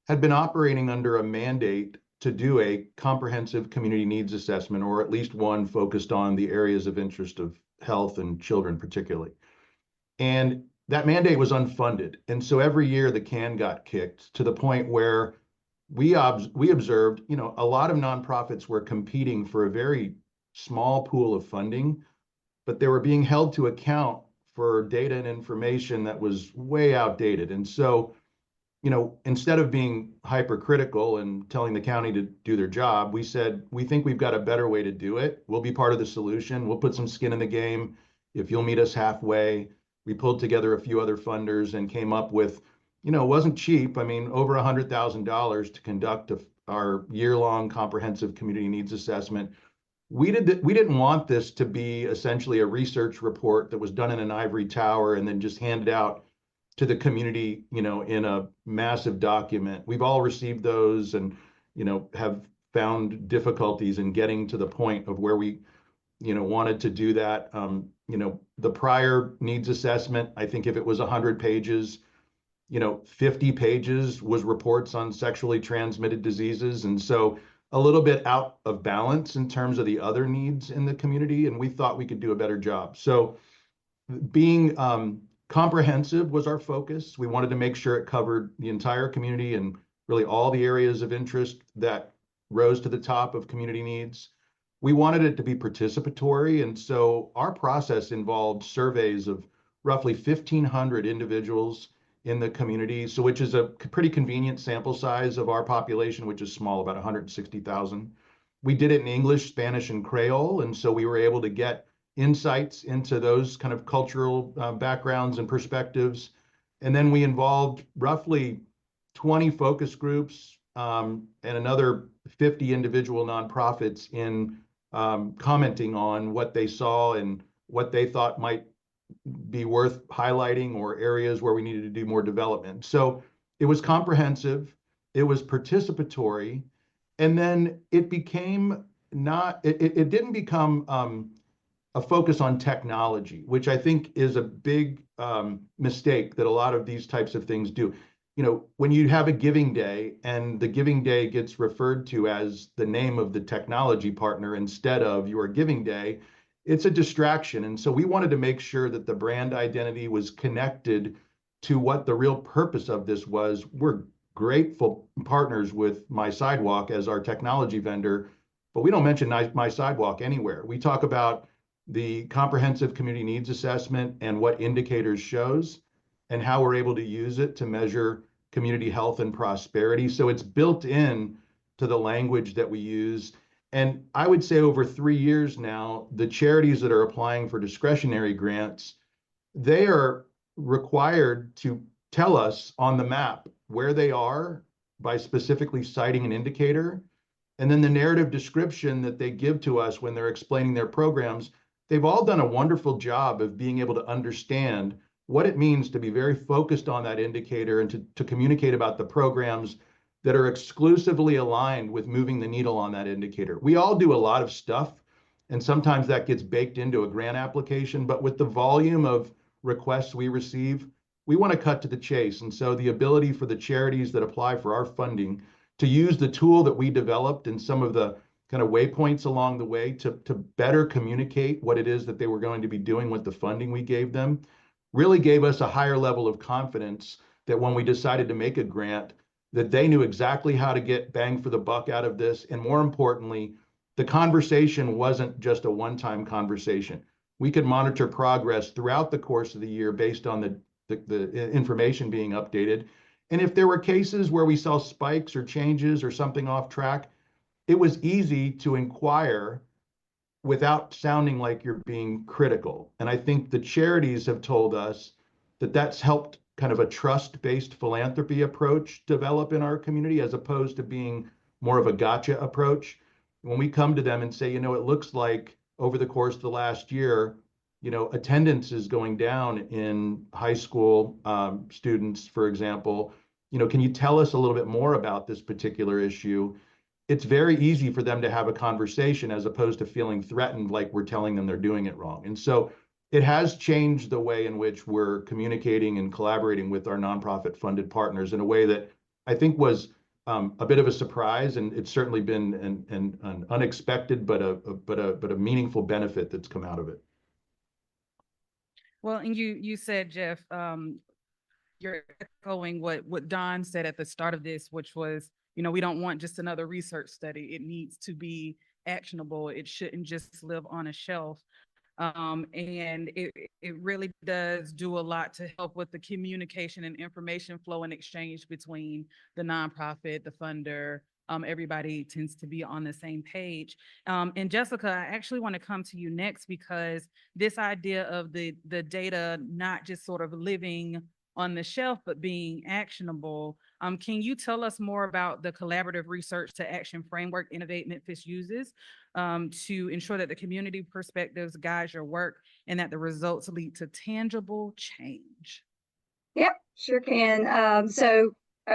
had been operating under a mandate to do a comprehensive community needs assessment, or at least one focused on the areas of interest of health and children particularly. And that mandate was unfunded. And so every year the can got kicked to the point where we observed, a lot of nonprofits were competing for a very small pool of funding, but they were being held to account for data and information that was way outdated. And so instead of being hypercritical and telling the county to do their job, we said, we think we've got a better way to do it. We'll be part of the solution. We'll put some skin in the game if you'll meet us halfway. We pulled together a few other funders and came up with, it wasn't cheap. I mean, over $100,000 to conduct our year-long comprehensive community needs assessment. We didn't want this to be essentially a research report that was done in an ivory tower and then just handed out to the community, in a massive document. We've all received those and, have found difficulties in getting to the point of where we, wanted to do that. The prior needs assessment, I think if it was 100 pages, 50 pages was reports on sexually transmitted diseases. And so a little bit out of balance in terms of the other needs in the community. And we thought we could do a better job. So being comprehensive was our focus. We wanted to make sure it covered the entire community and really all the areas of interest that rose to the top of community needs. We wanted it to be participatory. And so our process involved surveys of roughly 1,500 individuals in the community, so which is a pretty convenient sample size of our population, which is small, about 160,000. We did it in English, Spanish, and Creole. And so we were able to get insights into those kind of cultural backgrounds and perspectives. And then we involved roughly 20 focus groups, and another 50 individual nonprofits in commenting on what they saw and what they thought might be worth highlighting or areas where we needed to do more development. So it was comprehensive, it was participatory, and then it became it didn't become a focus on technology, which I think is a big mistake that a lot of these types of things do. You know, when you have a giving day and the giving day gets referred to as the name of the technology partner instead of your giving day, it's a distraction. And so we wanted to make sure that the brand identity was connected to what the real purpose of this was. We're grateful partners with My Sidewalk as our technology vendor, but we don't mention My Sidewalk anywhere. We talk about the comprehensive community needs assessment and what indicators shows and how we're able to use it to measure community health and prosperity. So it's built in to the language that we use. And I would say over 3 years now, the charities that are applying for discretionary grants, they are required to tell us on the map where they are by specifically citing an indicator. And then the narrative description that they give to us when they're explaining their programs, they've all done a wonderful job of being able to understand what it means to be very focused on that indicator and to communicate about the programs that are exclusively aligned with moving the needle on that indicator. We all do a lot of stuff, and sometimes that gets baked into a grant application, but with the volume of requests we receive, we want to cut to the chase. And so the ability for the charities that apply for our funding to use the tool that we developed and some of the kind of waypoints along the way to better communicate what it is that they were going to be doing with the funding we gave them really gave us a higher level of confidence that when we decided to make a grant, that they knew exactly how to get bang for the buck out of this. And more importantly, the conversation wasn't just a one-time conversation. We could monitor progress throughout the course of the year based on the information being updated. And if there were cases where we saw spikes or changes or something off track, it was easy to inquire without sounding like you're being critical. And I think the charities have told us that that's helped kind of a trust-based philanthropy approach develop in our community, as opposed to being more of a gotcha approach. When we come to them and say, you know, it looks like over the course of the last year, you know, attendance is going down in high school students, for example, you know, can you tell us a little bit more about this particular issue? It's very easy for them to have a conversation as opposed to feeling threatened like we're telling them they're doing it wrong. And so it has changed the way in which we're communicating and collaborating with our nonprofit funded partners in a way that I think was a bit of a surprise, and it's certainly been an unexpected but a meaningful benefit that's come out of it. Well, and you said, Jeff, you're echoing what Don said at the start of this, which was, you know, we don't want just another research study. It needs to be actionable. It shouldn't just live on a shelf. And it really does do a lot to help with the communication and information flow and exchange between the nonprofit, the funder. Everybody tends to be on the same page. And Jessica, I actually want to come to you next, because this idea of the data not just sort of living on the shelf, but being actionable. Can you tell us more about the collaborative research to action framework Innovate Memphis uses to ensure that the community perspectives guide your work and that the results lead to tangible change? Yep, sure can.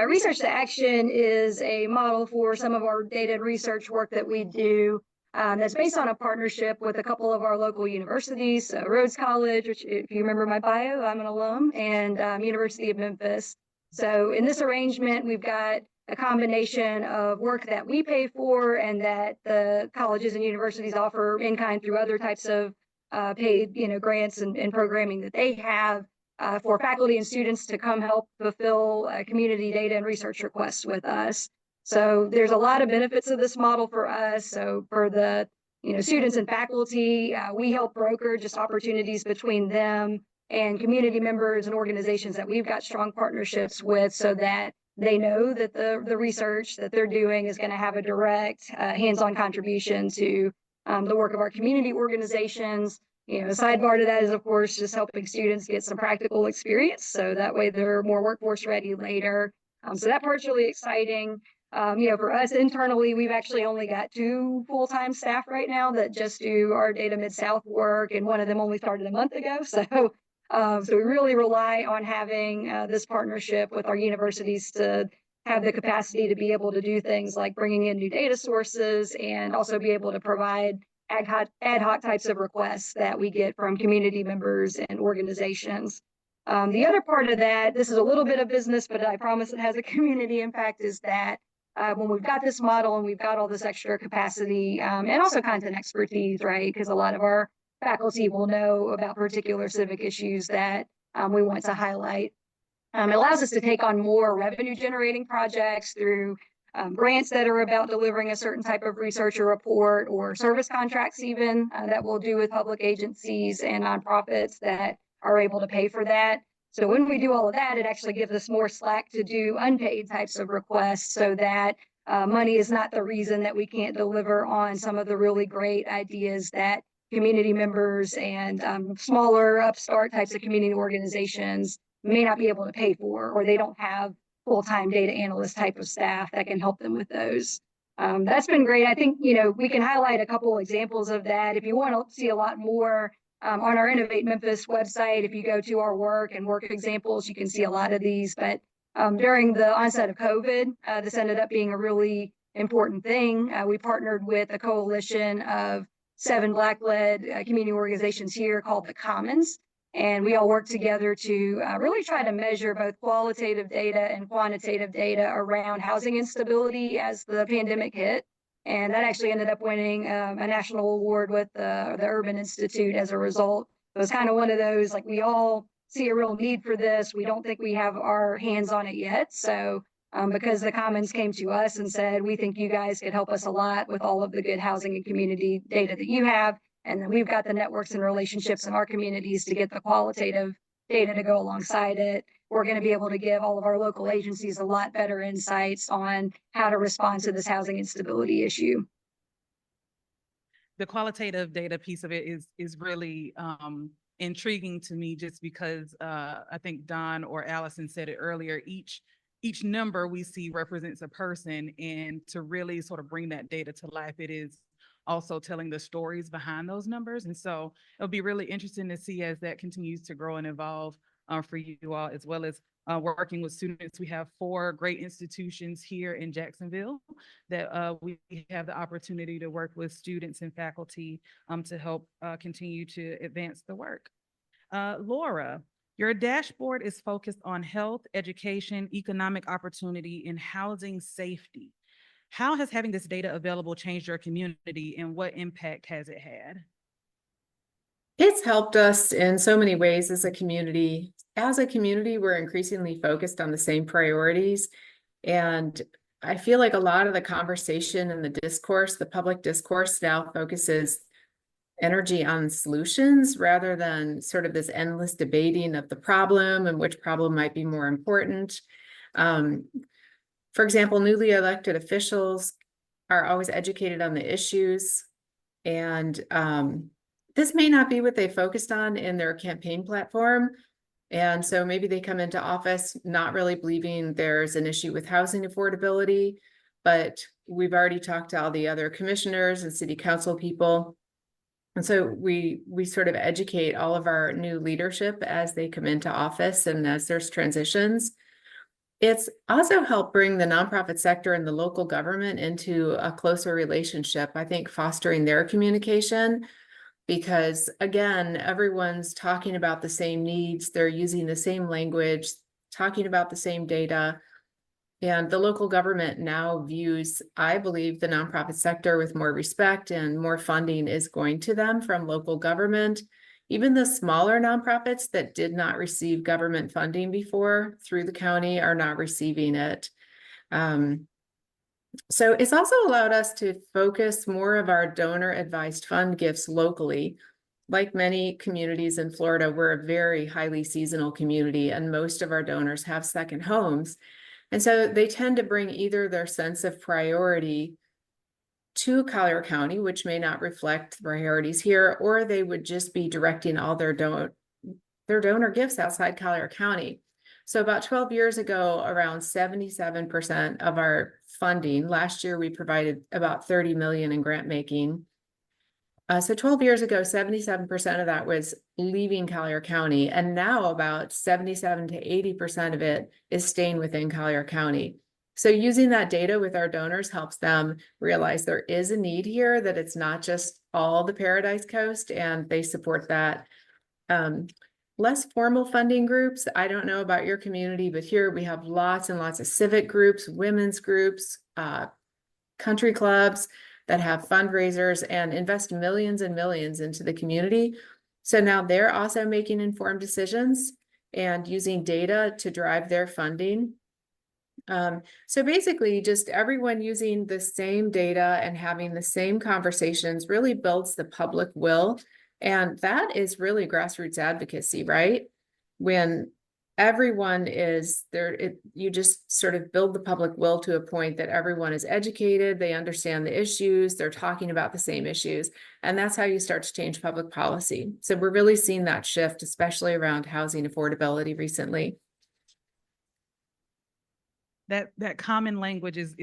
Research to action is a model for some of our data and research work that we do. That's based on a partnership with a couple of our local universities, Rhodes College, which if you remember my bio, I'm an alum, and University of Memphis. So in this arrangement, we've got a combination of work that we pay for and that the colleges and universities offer in kind through other types of paid, grants and programming that they have for faculty and students to come help fulfill community data and research requests with us. So there's a lot of benefits of this model for us. So for the students and faculty, we help broker just opportunities between them and community members and organizations that we've got strong partnerships with, so that they know that the research that they're doing is going to have a direct hands-on contribution to the work of our community organizations. Sidebar to that is, of course, just helping students get some practical experience, so that way they're more workforce ready later. So that part's really exciting. For us internally, we've actually only got 2 full-time staff right now that just do our Data Mid-South work, and one of them only started a month ago. So we really rely on having this partnership with our universities to have the capacity to be able to do things like bringing in new data sources and also be able to provide ad hoc types of requests that we get from community members and organizations. The other part of that, this is a little bit of business, but I promise it has a community impact, is that when we've got this model and we've got all this extra capacity and also content expertise, right? Because a lot of our faculty will know about particular civic issues that we want to highlight. It allows us to take on more revenue generating projects through grants that are about delivering a certain type of research or report, or service contracts even that we'll do with public agencies and nonprofits that are able to pay for that. So when we do all of that, it actually gives us more slack to do unpaid types of requests, so that money is not the reason that we can't deliver on some of the really great ideas that community members and smaller upstart types of community organizations may not be able to pay for, or they don't have full-time data analyst type of staff that can help them with those. That's been great. I think, we can highlight a couple examples of that. If you want to see a lot more on our Innovate Memphis website, if you go to our work and work examples, you can see a lot of these. But during the onset of COVID, this ended up being a really important thing. We partnered with a coalition of 7 Black-led community organizations here called the Commons. And we all worked together to really try to measure both qualitative data and quantitative data around housing instability as the pandemic hit. And that actually ended up winning a national award with the Urban Institute as a result. It was kind of one of those, like, we all see a real need for this. We don't think we have our hands on it yet. So because the Commons came to us and said, we think you guys could help us a lot with all of the good housing and community data that you have. And then we've got the networks and relationships in our communities to get the qualitative data to go alongside it. We're going to be able to give all of our local agencies a lot better insights on how to respond to this housing instability issue. The qualitative data piece of it is really intriguing to me, just because I think Don or Allison said it earlier, each number we see represents a person, and to really sort of bring that data to life, it is also telling the stories behind those numbers. And so it'll be really interesting to see as that continues to grow and evolve for you all, as well as working with students. We have 4 great institutions here in Jacksonville that we have the opportunity to work with students and faculty to help continue to advance the work. Laura, your dashboard is focused on health, education, economic opportunity, and housing safety. How has having this data available changed your community, and what impact has it had? It's helped us in so many ways as a community. As a community, we're increasingly focused on the same priorities. And I feel like a lot of the conversation and the discourse, the public discourse now focuses energy on solutions rather than sort of this endless debating of the problem and which problem might be more important. For example, newly elected officials are always educated on the issues, and this may not be what they focused on in their campaign platform. And so maybe they come into office not really believing there's an issue with housing affordability, but we've already talked to all the other commissioners and city council people. And so we sort of educate all of our new leadership as they come into office and as there's transitions. It's also helped bring the nonprofit sector and the local government into a closer relationship, I think, fostering their communication, because again, everyone's talking about the same needs, they're using the same language, talking about the same data. And the local government now views, I believe, the nonprofit sector with more respect, and more funding is going to them from local government. Even the smaller nonprofits that did not receive government funding before through the county are now receiving it. So it's also allowed us to focus more of our donor advised fund gifts locally. Like many communities in Florida, we're a very highly seasonal community, and most of our donors have second homes. And so they tend to bring either their sense of priority to Collier County, which may not reflect the priorities here, or they would just be directing all their donor gifts outside Collier County. So about 12 years ago, around 77% of our funding, last year we provided about 30 million in grant making. So 12 years ago, 77% of that was leaving Collier County, and now about 77 to 80% of it is staying within Collier County. So using that data with our donors helps them realize there is a need here, that it's not just all the Paradise Coast, and they support that. Less formal funding groups. I don't know about your community, but here we have lots and lots of civic groups, women's groups, country clubs that have fundraisers and invest millions and millions into the community. So now they're also making informed decisions and using data to drive their funding. So basically just everyone using the same data and having the same conversations really builds the public will. And that is really grassroots advocacy, right? When everyone is there, you just sort of build the public will to a point that everyone is educated, they understand the issues, they're talking about the same issues, and that's how you start to change public policy. So we're really seeing that shift, especially around housing affordability recently. That common language is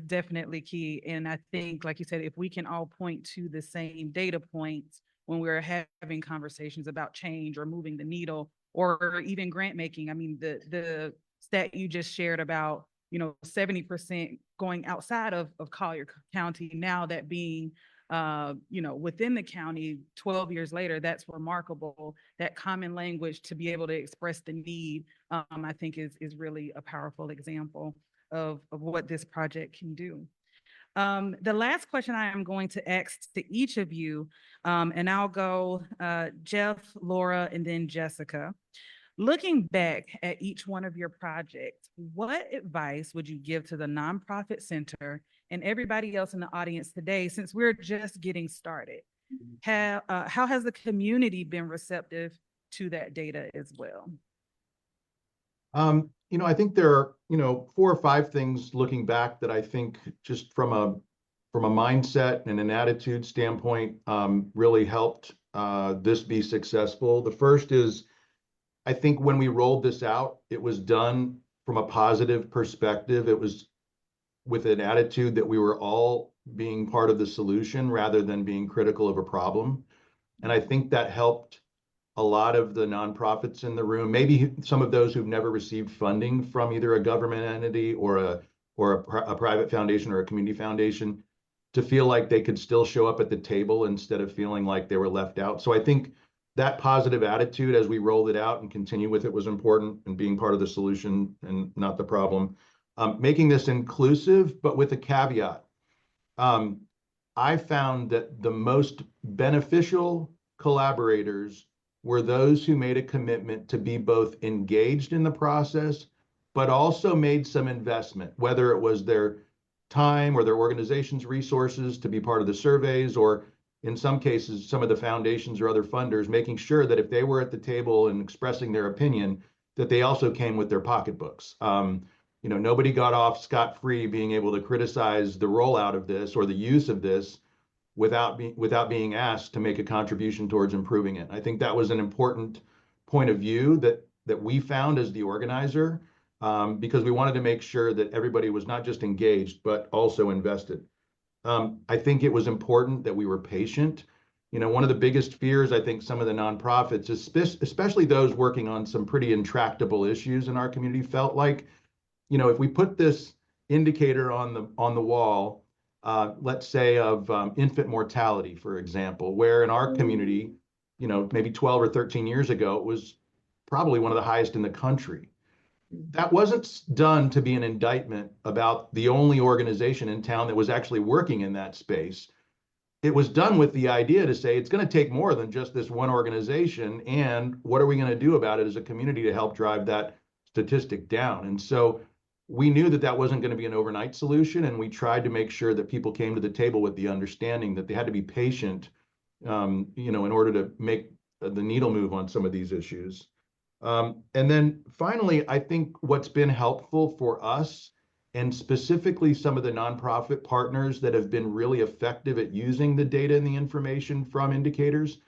definitely key. And I think, like you said, if we can all point to the same data points when we're having conversations about change or moving the needle or even grant making. I mean, the stat you just shared about, 70% going outside of Collier County, now that being within the county 12 years later, that's remarkable. That common language to be able to express the need, I think is really a powerful example of what this project can do. The last question I am going to ask to each of you, and I'll go Jeff, Laura, and then Jessica. Looking back at each one of your projects, what advice would you give to the nonprofit center and everybody else in the audience today, since we're just getting started? How has the community been receptive to that data as well? I think there are, 4 or 5 things looking back that I think just from a mindset and an attitude standpoint really helped this be successful. The first is, I think when we rolled this out, it was done from a positive perspective. It was with an attitude that we were all being part of the solution rather than being critical of a problem. And I think that helped a lot of the nonprofits in the room, maybe some of those who've never received funding from either a government entity or a private foundation or a community foundation, to feel like they could still show up at the table instead of feeling like they were left out. So I think that positive attitude as we rolled it out and continue with it was important, and being part of the solution and not the problem. Making this inclusive, but with a caveat. I found that the most beneficial collaborators were those who made a commitment to be both engaged in the process, but also made some investment, whether it was their time or their organization's resources to be part of the surveys, or in some cases, some of the foundations or other funders, making sure that if they were at the table and expressing their opinion, that they also came with their pocketbooks. Nobody got off scot-free being able to criticize the rollout of this or the use of this without being asked to make a contribution towards improving it. I think that was an important point of view that we found as the organizer, because we wanted to make sure that everybody was not just engaged, but also invested. I think it was important that we were patient. One of the biggest fears, I think, some of the nonprofits, especially those working on some pretty intractable issues in our community, felt like, if we put this indicator on the wall, let's say of infant mortality, for example, where in our community, maybe 12 or 13 years ago, it was probably one of the highest in the country. That wasn't done to be an indictment about the only organization in town that was actually working in that space. It was done with the idea to say it's going to take more than just this one organization, and what are we going to do about it as a community to help drive that statistic down? And so we knew that wasn't going to be an overnight solution, and we tried to make sure that people came to the table with the understanding that they had to be patient, in order to make the needle move on some of these issues. And then finally, I think what's been helpful for us, and specifically some of the nonprofit partners that have been really effective at using the data and the information from indicators,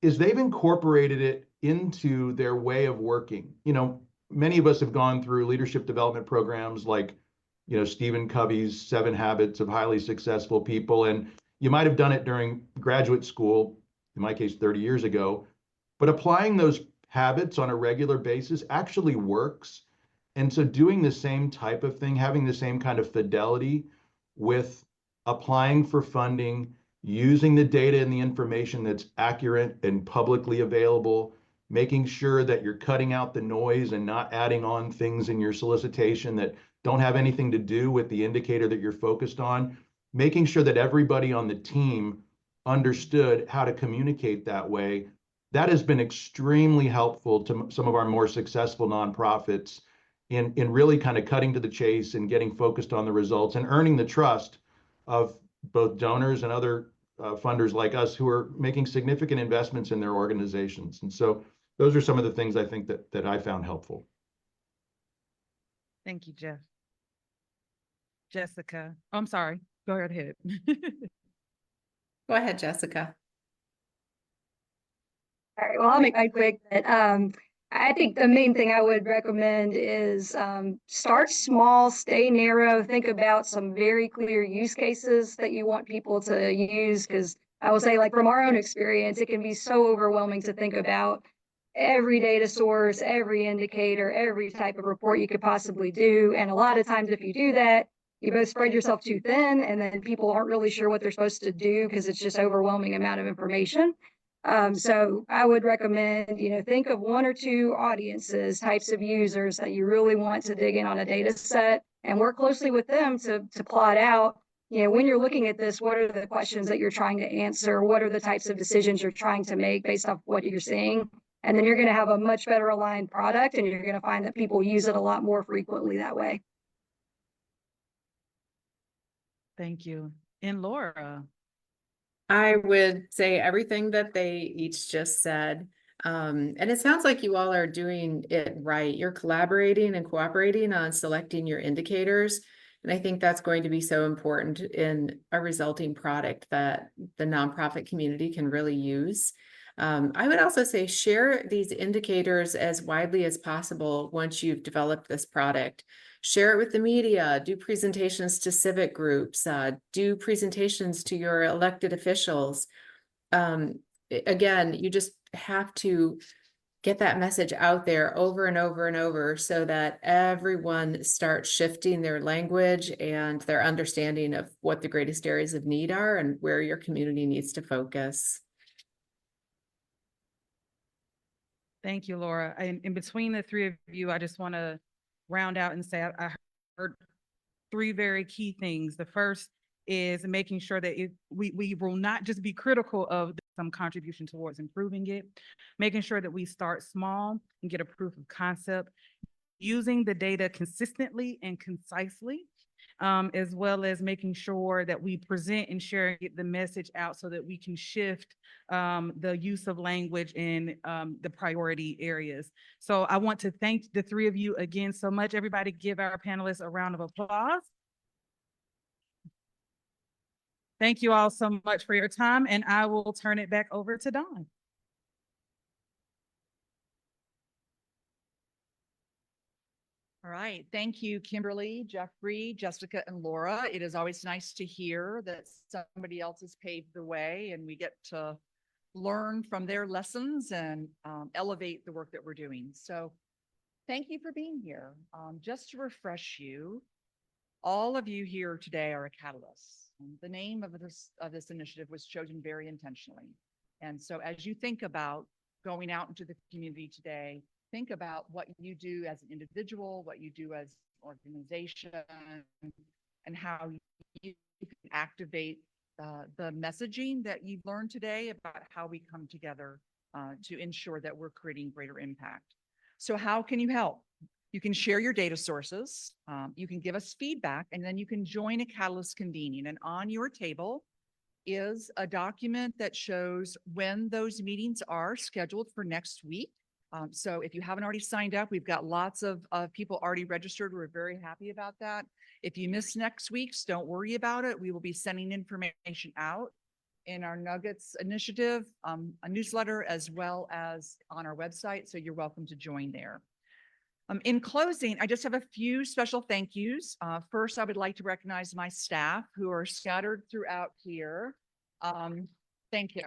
is they've incorporated it into their way of working. many of us have gone through leadership development programs like, Stephen Covey's 7 Habits of Highly Successful People. And you might have done it during graduate school, in my case, 30 years ago, but applying those habits on a regular basis actually works. And so doing the same type of thing, having the same kind of fidelity with applying for funding, using the data and the information that's accurate and publicly available, making sure that you're cutting out the noise and not adding on things in your solicitation that don't have anything to do with the indicator that you're focused on, making sure that everybody on the team understood how to communicate that way. That has been extremely helpful to some of our more successful nonprofits in really kind of cutting to the chase and getting focused on the results and earning the trust of both donors and other funders like us who are making significant investments in their organizations. And so those are some of the things I think that I found helpful. Thank you, Jeff. Jessica, oh, I'm sorry, go ahead. Go ahead, Jessica. All right, well, I'll make mine quick, but I think the main thing I would recommend is start small, stay narrow, think about some very clear use cases that you want people to use, because I will say, like, from our own experience, it can be so overwhelming to think about every data source, every indicator, every type of report you could possibly do. And a lot of times if you do that, you both spread yourself too thin, and then people aren't really sure what they're supposed to do because it's just overwhelming amount of information. So I would recommend, think of 1 or 2 audiences, types of users that you really want to dig in on a data set and work closely with them to plot out, when you're looking at this, what are the questions that you're trying to answer? What are the types of decisions you're trying to make based off what you're seeing? And then you're going to have a much better aligned product, and you're going to find that people use it a lot more frequently that way. Thank you. And Laura. I would say everything that they each just said. And it sounds like you all are doing it right. You're collaborating and cooperating on selecting your indicators. And I think that's going to be so important in a resulting product that the nonprofit community can really use. I would also say share these indicators as widely as possible once you've developed this product. Share it with the media, do presentations to civic groups, do presentations to your elected officials. Again, you just have to get that message out there over and over and over so that everyone starts shifting their language and their understanding of what the greatest areas of need are and where your community needs to focus. Thank you, Laura. And in between the 3 of you, I just want to round out and say I heard 3 very key things. The first is making sure that we will not just be critical of some contribution towards improving it, making sure that we start small and get a proof of concept, using the data consistently and concisely, as well as making sure that we present and share and get the message out so that we can shift the use of language in the priority areas. So I want to thank the 3 of you again so much. Everybody give our panelists a round of applause. Thank you all so much for your time, and I will turn it back over to Dawn. All right. Thank you, Kimberly, Jeffrey, Jessica, and Laura. It is always nice to hear that somebody else has paved the way and we get to learn from their lessons and elevate the work that we're doing. So thank you for being here. Just to refresh you, all of you here today are a catalyst. The name of this initiative was chosen very intentionally. And so as you think about going out into the community today, think about what you do as an individual, what you do as an organization, and how you can activate the messaging that you've learned today about how we come together to ensure that we're creating greater impact. So how can you help? You can share your data sources, you can give us feedback, and then you can join a Catalyst convening. And on your table is a document that shows when those meetings are scheduled for next week. So if you haven't already signed up, we've got lots of people already registered. We're very happy about that. If you miss next week's, don't worry about it. We will be sending information out in our Nuggets initiative, a newsletter, as well as on our website. So you're welcome to join there. In closing, I just have a few special thank yous. First, I would like to recognize my staff who are scattered throughout here. Thank you.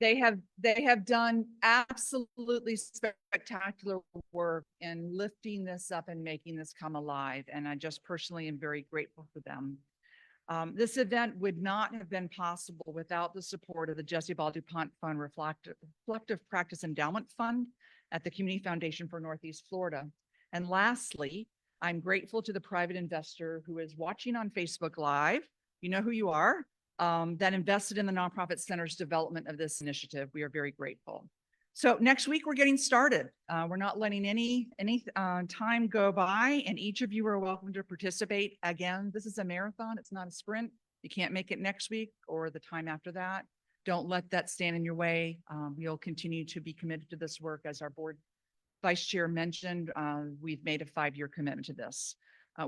They have done absolutely spectacular work in lifting this up and making this come alive. And I just personally am very grateful for them. This event would not have been possible without the support of the Jessie Ball DuPont Fund Reflective Practice Endowment Fund at the Community Foundation for Northeast Florida. And lastly, I'm grateful to the private investor who is watching on Facebook Live. You know who you are. That invested in the nonprofit center's development of this initiative. We are very grateful. So next week we're getting started. We're not letting any time go by, and each of you are welcome to participate. Again, this is a marathon. It's not a sprint. You can't make it next week or the time after that. Don't let that stand in your way. We'll continue to be committed to this work. As our board vice chair mentioned, we've made a 5-year commitment to this.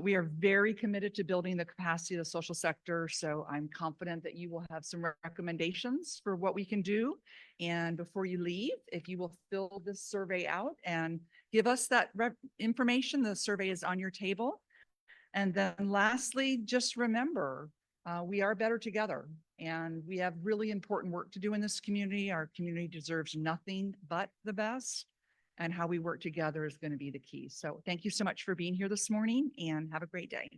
We are very committed to building the capacity of the social sector. So I'm confident that you will have some recommendations for what we can do. And before you leave, if you will fill this survey out and give us that information, the survey is on your table. And then lastly, just remember, we are better together, and we have really important work to do in this community. Our community deserves nothing but the best. And how we work together is going to be the key. So thank you so much for being here this morning, and have a great day.